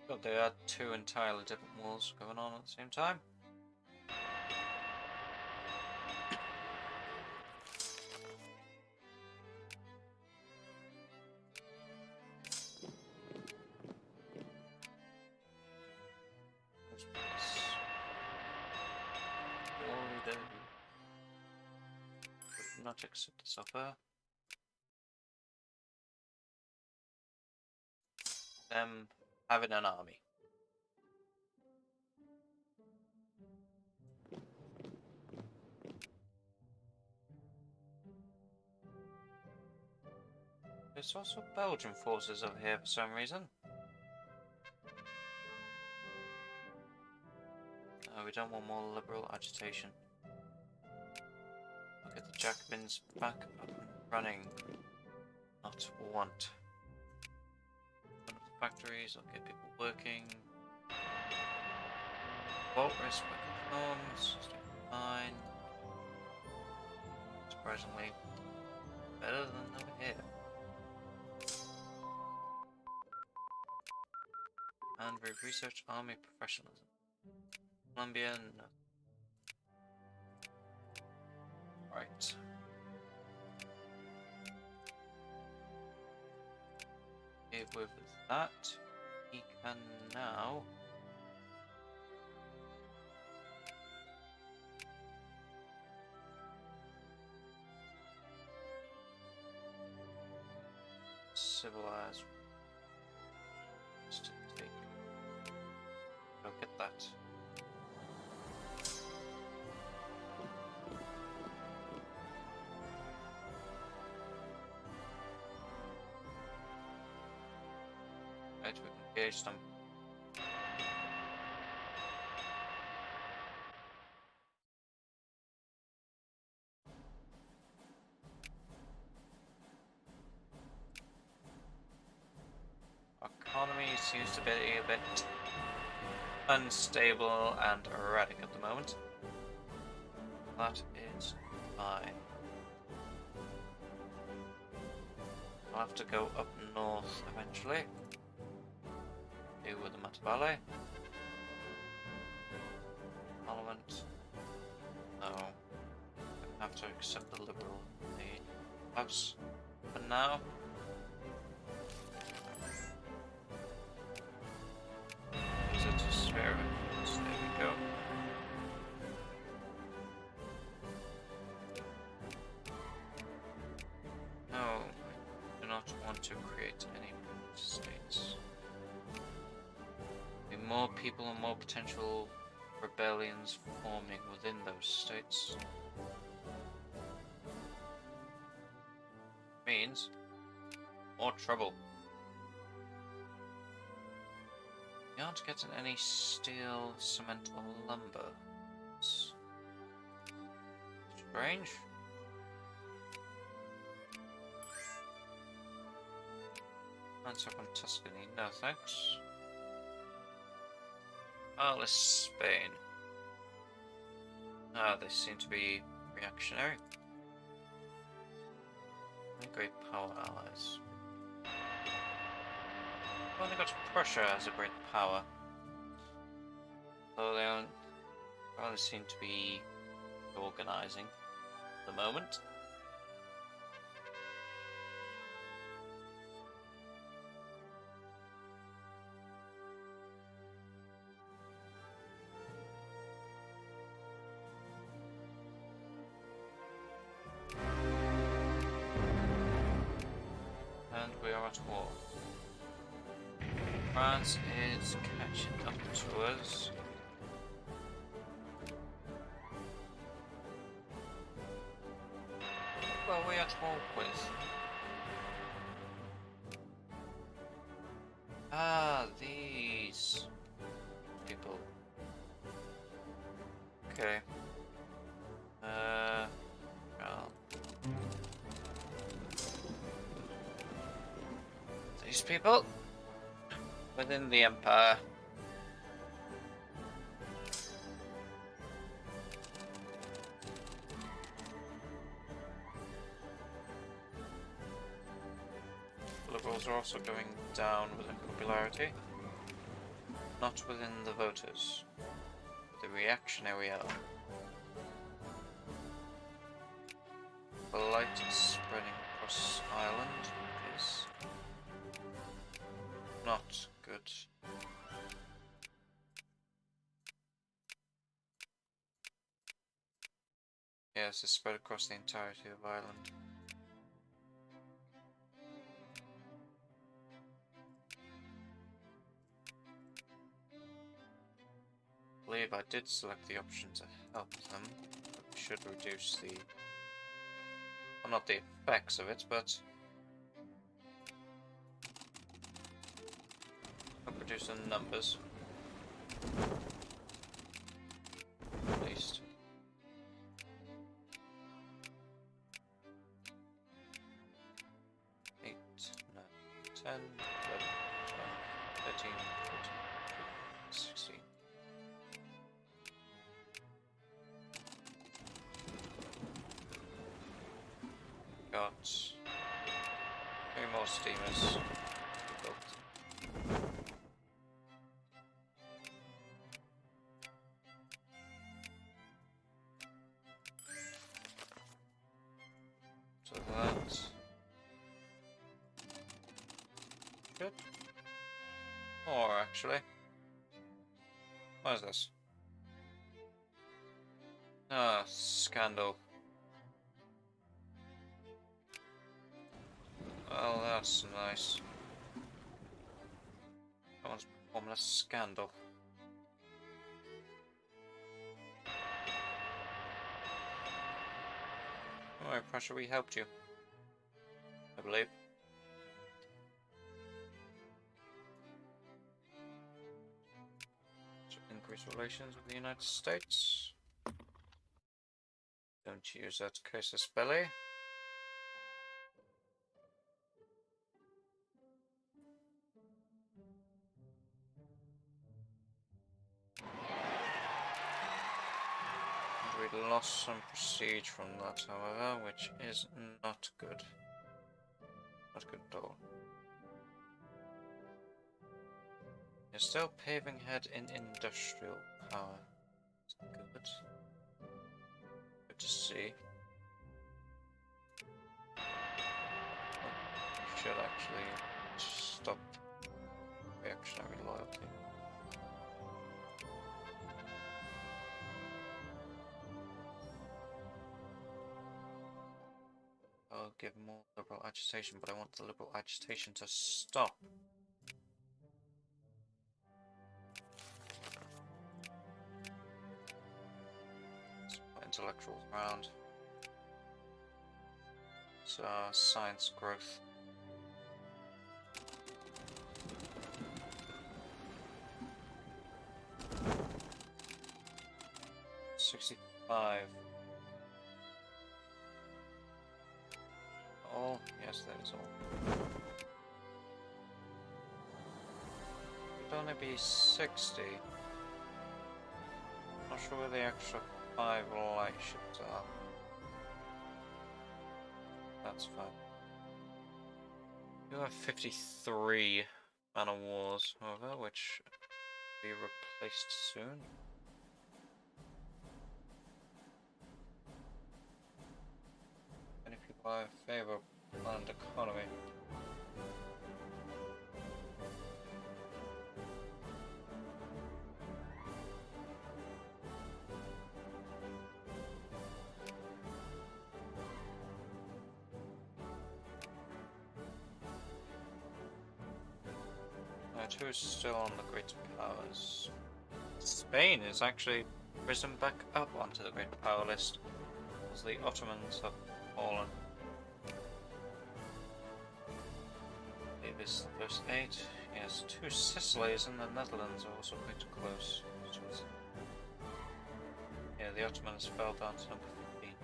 God, they had 2 entirely different wars going on at the same time. Not accept this offer. Them having an army. There's also Belgian forces over here for some reason. We don't want more liberal agitation. Look at the Jacobins back up and running. Not want. Open up the factories, I'll get people working. Fortress, working norms, fine. Surprisingly, better than over here. And we research army professionalism. Colombia, no. Right. With that, he can now civilize. Just to take. I'll get that. Right, we can engage them. Our economy seems to be a bit unstable and erratic at the moment. That is fine. I'll have to go up north eventually. Do with the Matabale. Parliament. No. I have to accept the Liberal House for now. Use it to spare it. There we go. No, I do not want to create any states. More people and more potential rebellions forming within those states. Means more trouble. You aren't getting any steel, cement, or lumber. It's strange. That's up in Tuscany. No thanks. Oh, it's Spain. Ah, they seem to be reactionary. Great power allies. Well, they got Prussia as a great power. Though they only seem to be organising at the moment. We are at war. France is catching up to us. Well, we are at war with. Ah, these people. Okay. Well. These people within the Empire. Liberals are also going down within popularity. Not within the voters. The reactionary element. Blight is spreading across Ireland is not good. Yes, it's spread across the entirety of Ireland. I believe I did select the option to help them. It should reduce the, well, not the effects of it, but reduce the numbers. At least. Eight, 9, 10, 11, 12, 13, 14, 16. Got 3 more steamers built. So that's good. Or actually, what is this? Ah, scandal. Well, that's nice. Someone's performing a scandal. Alright, Prussia, we helped you, I believe. To increase relations with the United States. Don't use that casus belli. We lost some prestige from that, however, which is not good. Not good at all. You're still paving ahead in industrial power. Good. Good to see. Should actually stop reactionary loyalty. I'll give more liberal agitation, but I want the liberal agitation to stop. Intellectual round. It's science growth. $65. All? Yes, that is all. It'd only be 60. Not sure where the extra 5 light ships are. That's fine. You have 53 man of wars, however, which will be replaced soon. Many people are in favor of planned economy. Who's still on the great powers? Spain is actually risen back up onto the great power list as the Ottomans have fallen. This first 8. Yes, 2 Sicilies and the Netherlands are also quite close. Yeah, the Ottomans fell down to number 15.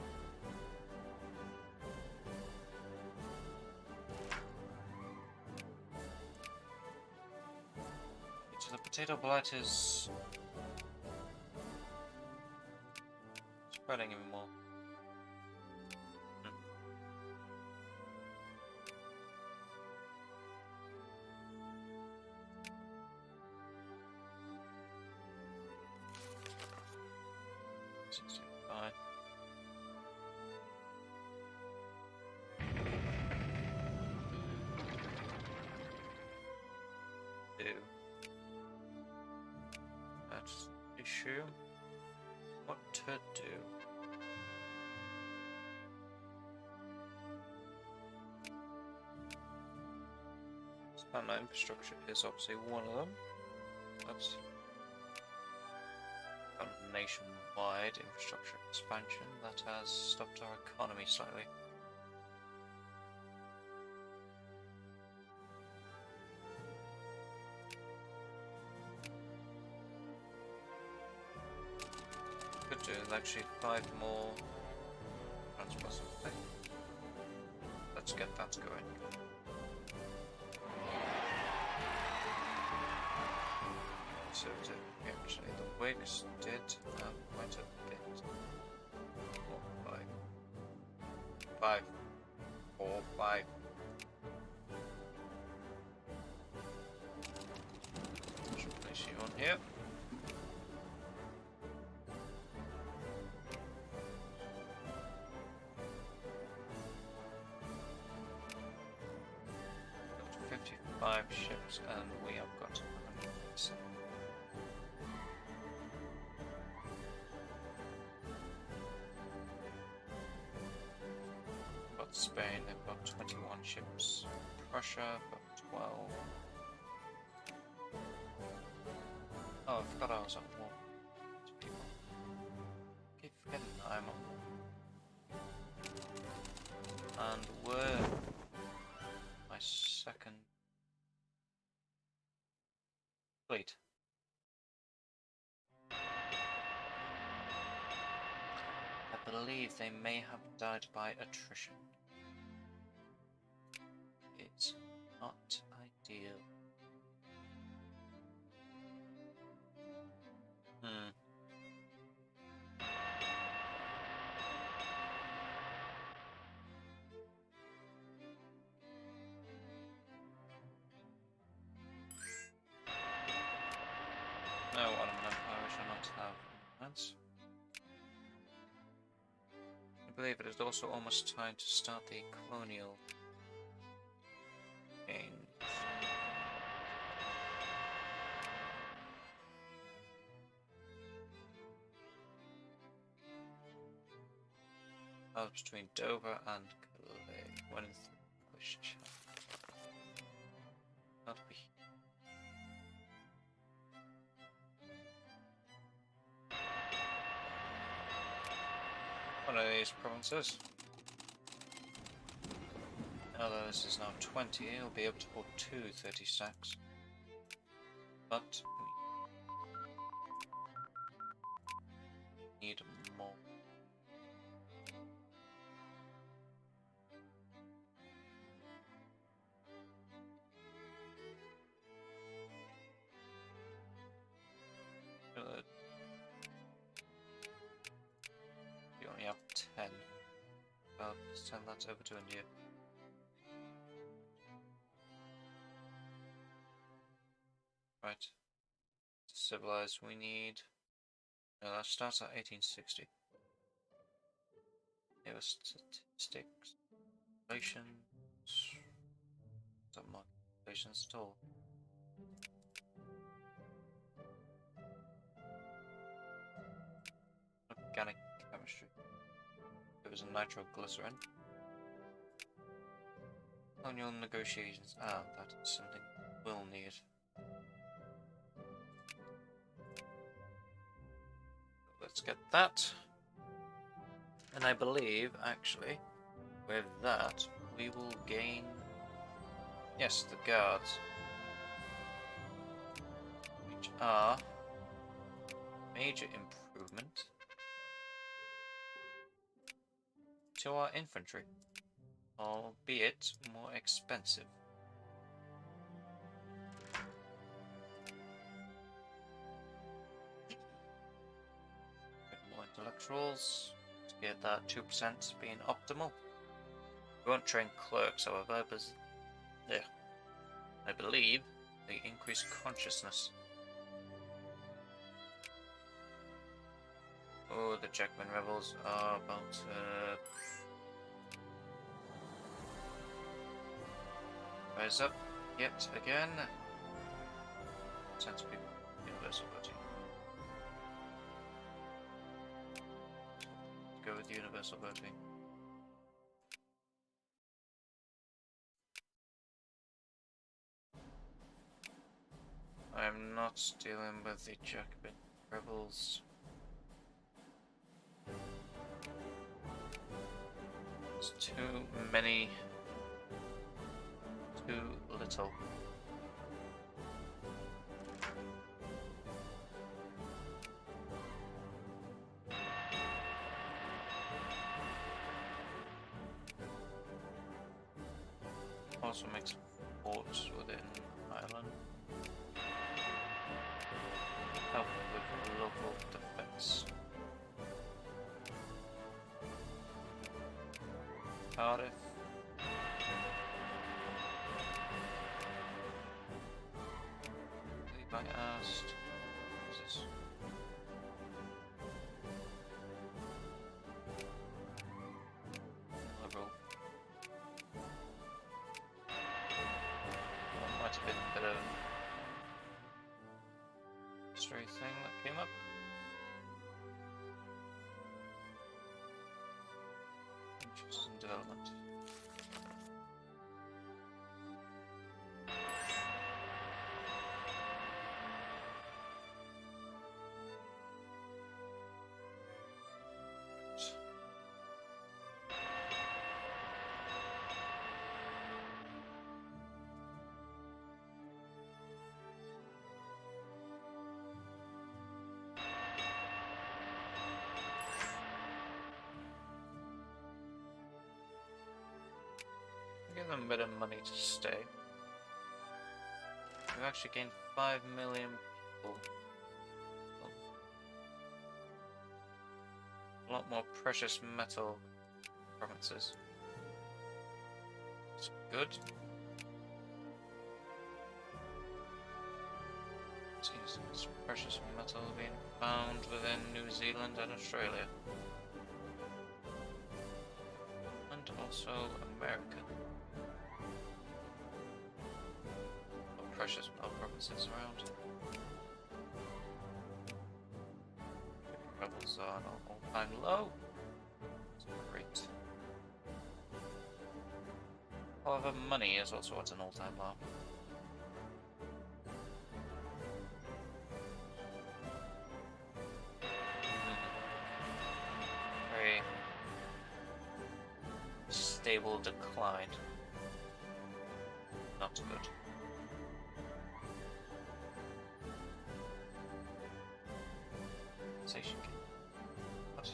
So the potato blight is spreading even more. Fine. That's the issue. What to do? Standard infrastructure is obviously one of them. That's a nationwide infrastructure expansion that has stopped our economy slightly. do actually 5 more transports. Let's get that going. So actually the Whigs did quite a bit. 4, 5. 5. 4, 5. Should place you on here. Got 55 ships, and we have got 107. Spain, they've got 21 ships. Prussia, got 12. Oh, I forgot I was at war. People keep forgetting that I'm on war. And where my second fleet? I believe they may have died by attrition. It's not ideal. No, Ottoman Empire shall not have lands. I believe it is also almost time to start the colonial change. Between Dover and Calais, when is the English channel? Not be. One of these provinces. Although this is now 20, it'll be able to hold 2 30 stacks. But we need more. You only have 10. Well, send that over to India. Right. To civilize, we need. No, that starts at 1860. Here are statistics. Relations. Some relations at all. Organic chemistry. There was a nitroglycerin. Colonial negotiations. Ah, that is something we'll need. Let's get that. And I believe, actually, with that, we will gain. Yes, the guards. Which are major improvement to our infantry, albeit more expensive. Bit more intellectuals to get that 2% being optimal. We won't train clerks, however, but yeah, I believe they increase consciousness. Oh, the Jackman rebels are about to rise up yet again. Sense people universal voting. Let's go with universal voting. I'm not dealing with the Jacobin rebels. There's too many, too little. Also makes forts within Ireland. Help with local defense. Cardiff. I asked. What is this? Liberal. That might have been a bit of history thing that came up. Interesting development. Give them a bit of money to stay. We've actually gained 5 million people. A lot more precious metal provinces. It's good. Seems precious metal being found within New Zealand and Australia. And also America. Precious metal provinces around. Rebels are an all-time low. That's great. However, money is also at an all-time low. Very stable decline. Not good. What?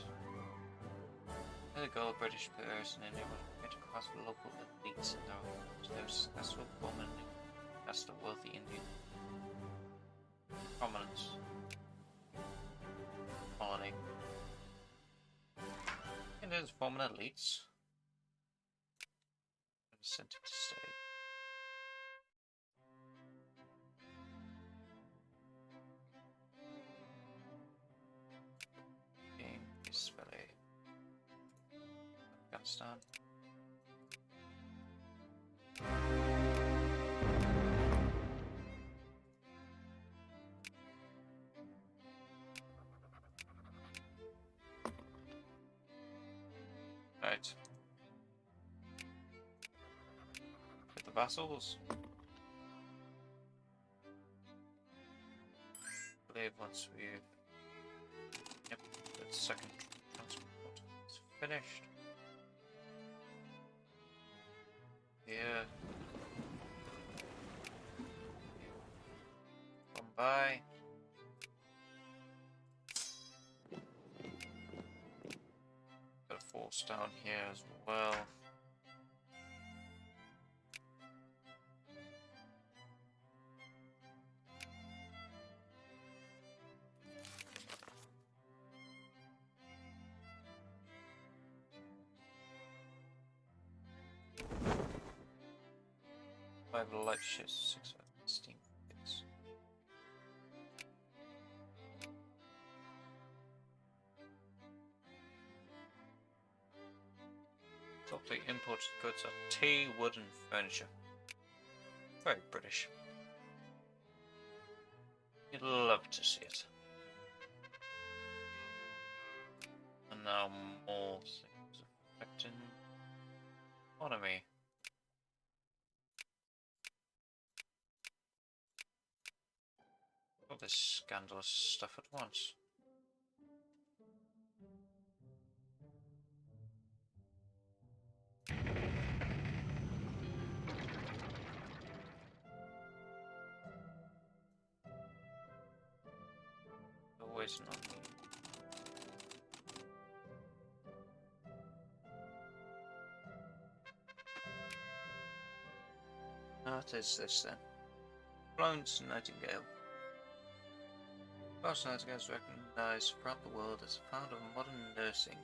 The goal of British players in India was to across the local elites and their successful bombing as the wealthy Indian prominence colony. Indians forming elites. Incentive to stay. Afghanistan. Right. Get the vassals. I believe once we've the second transport is finished. Yeah. Come by. Got a force down here as well. Five light ships, 6 steam frigates. Totally imported goods are tea, wood, and furniture. Very British. You'd love to see it. And now more things affecting economy. All this scandalous stuff at once. Always not. what is this then? Florence Nightingale. Florence Nightingale is recognised throughout the world as the founder of modern nursing.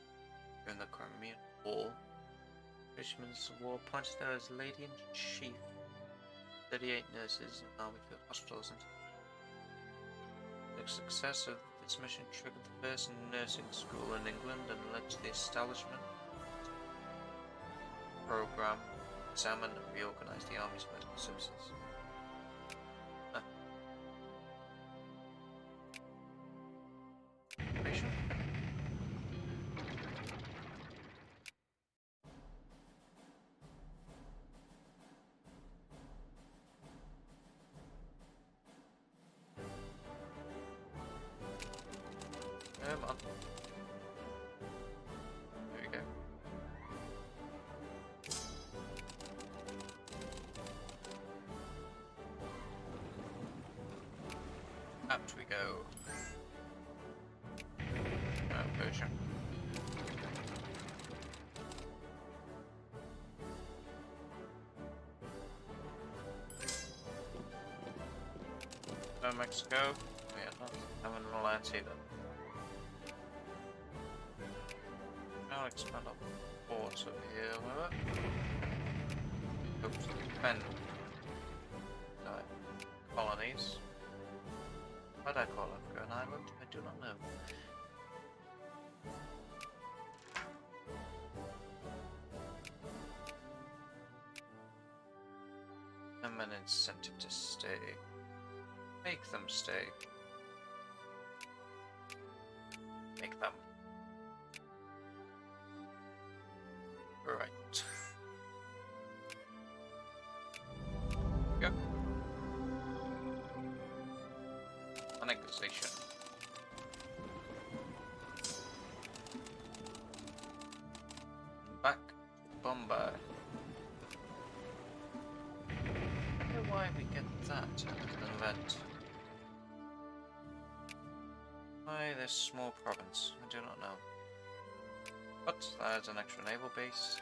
During the Crimean War, British Minister of War appointed her as Lady in Chief. 38 nurses in army field hospitals, and the success of this mission triggered the first nursing school in England and led to the establishment of a program to examine and reorganise the army's medical services. Patient. Come on. There we go. Out we go. Version. Mexico. We are not having an alliance either. I'll expand our ports over here, however. Hope to defend colonies. Why did I call Africa an island? I do not know. And an incentive to stay. Make them stay. Make them. Right. Yep. Annexation. Back to Bombay. I wonder why we get that at an event. Why this small province? I do not know. But that is an extra naval base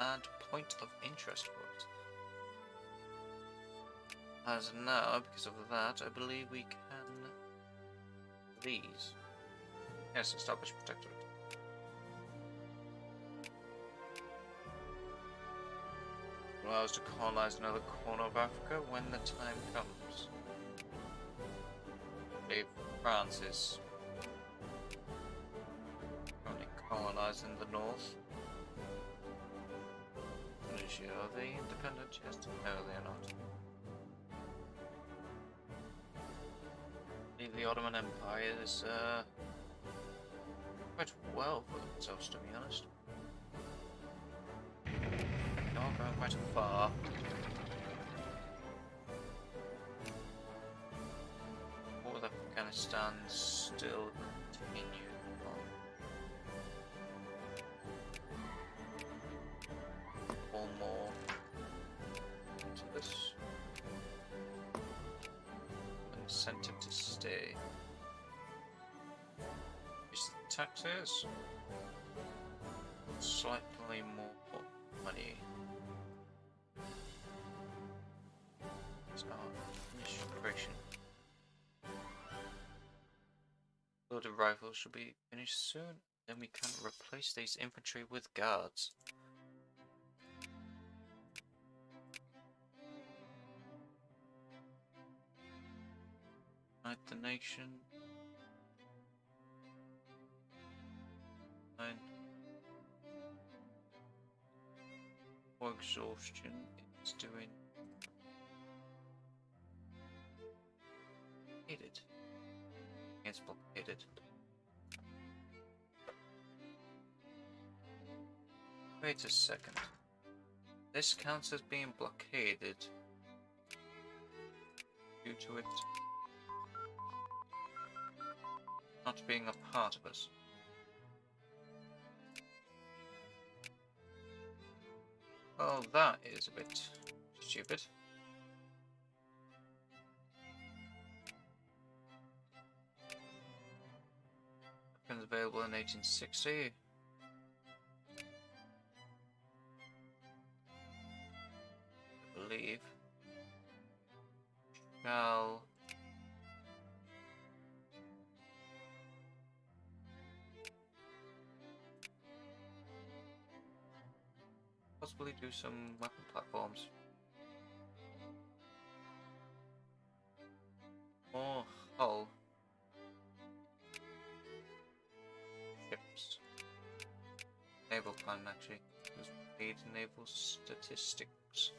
and point of interest for it. As now, because of that, I believe we can these. Yes, establish protectorate. Allow us to colonize another corner of Africa when the time comes. I believe France is currently colonizing the north. Tunisia, are they independent? Yes, no, they are not. I believe the Ottoman Empire is quite well for themselves, to be honest. Not going quite far. War with Afghanistan still continues on. One more to this. Incentive to stay. Is the taxes slightly more money? Administration. Loaded rifles should be finished soon. Then we can replace these infantry with guards. Unite the nation. And more exhaustion. It's doing. It's blockaded. Wait a second. This counts as being blockaded due to it not being a part of us. Well, that is a bit stupid. Available in 1860. I believe. possibly do some weapon platforms. More hull ships. Naval plan actually, because we need naval statistics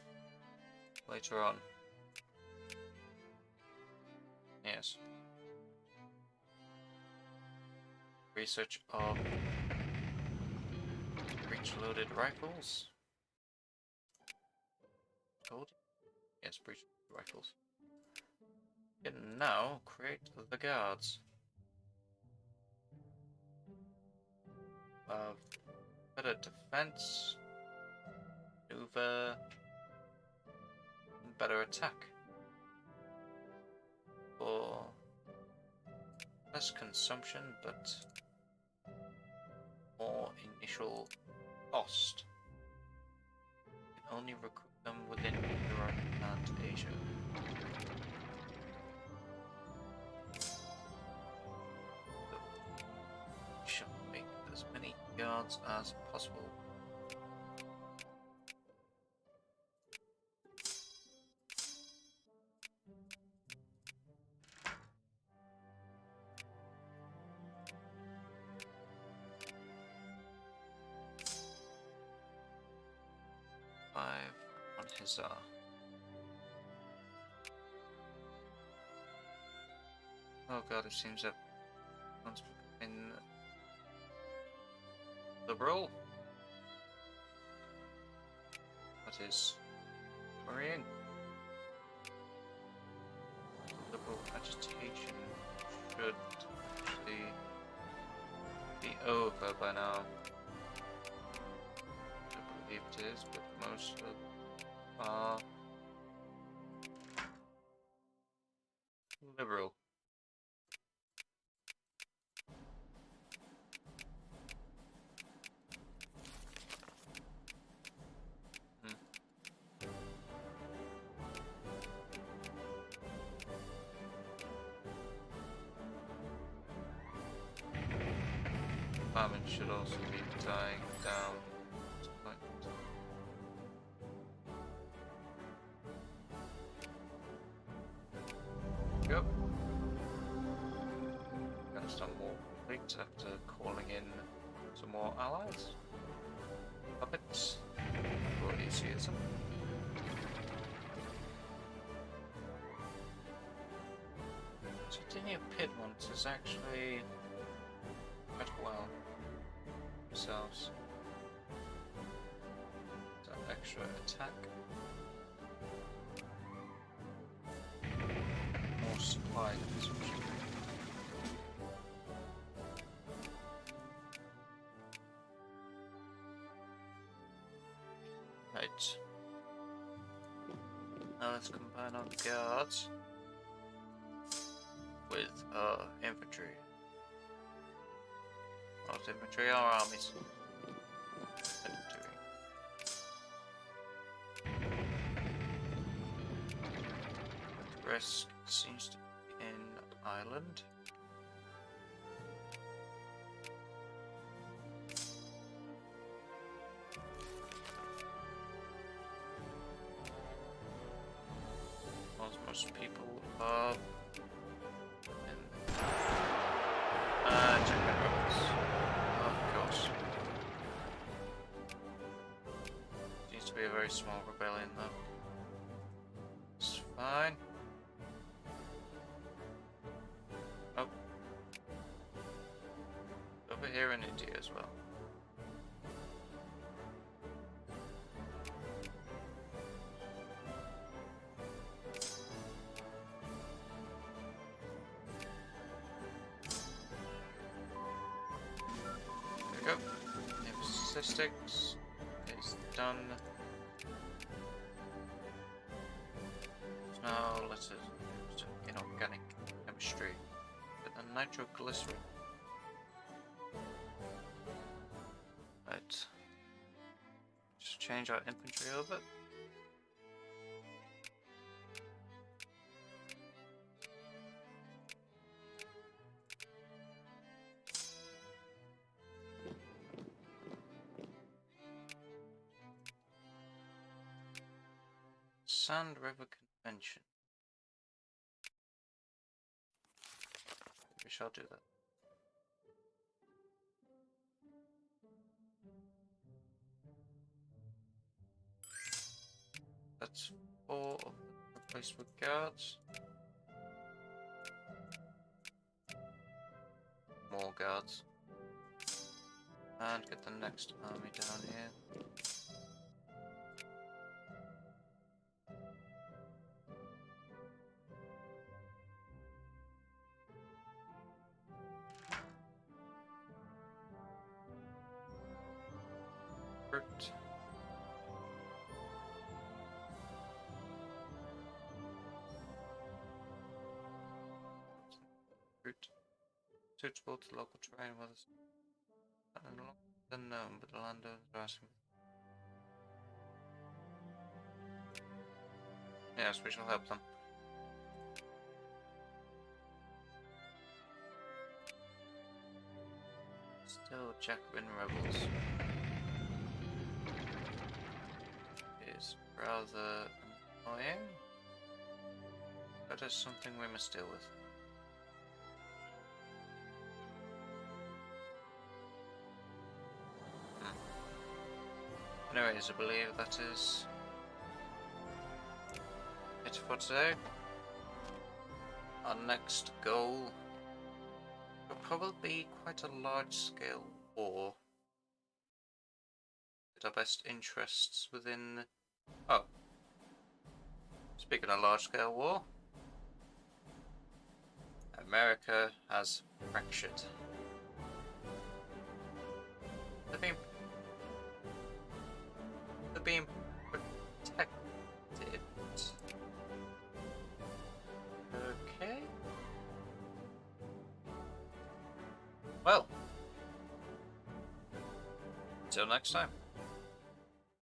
later on. Yes. Research of breech-loaded rifles. Told you? Yes, breech-loaded rifles. And now create the guards. Better defense, maneuver, and better attack. For less consumption, but more initial cost. You can only recruit them within Europe and Asia. So we shall make as many guards as possible. On Hussar. Oh god, it seems that one's becoming liberal. That is Marine. Liberal agitation should be over by now. I believe it is, but most of are liberal. Famine should also be dying down. Yep. Gonna start more conflict after calling in some more allies. Puppets. For easyism. Sardinia Piedmont is actually quite well themselves. That extra attack. More supply consumption. Right. Now let's combine our guards with infantry. Not infantry, our armies. Infantry. Risk seems to be in Ireland. Most people are in Czech Republic, of course. Seems to be a very small rebellion though. It's fine. Oh. Over here in India as well. There we go. Naval statistics is done. Now let's do some inorganic chemistry with the nitroglycerin. Right. Just change our infantry over. Sand River Convention. We shall do that. That's 4 of the replacement guards. More guards. And get the next army down here. Fruit. Fruit. Suitable to local terrain, whether it's unknown, but the landowners are asking. Yes, we shall help them. Still Jacobin rebels. Is rather annoying. That is something we must deal with. Anyways, I believe that is it for today. Our next goal will probably be quite a large-scale war. Get our best interests within... Oh. Speaking of large-scale war, America has fractured. They're being protected. Okay. Well, until next time.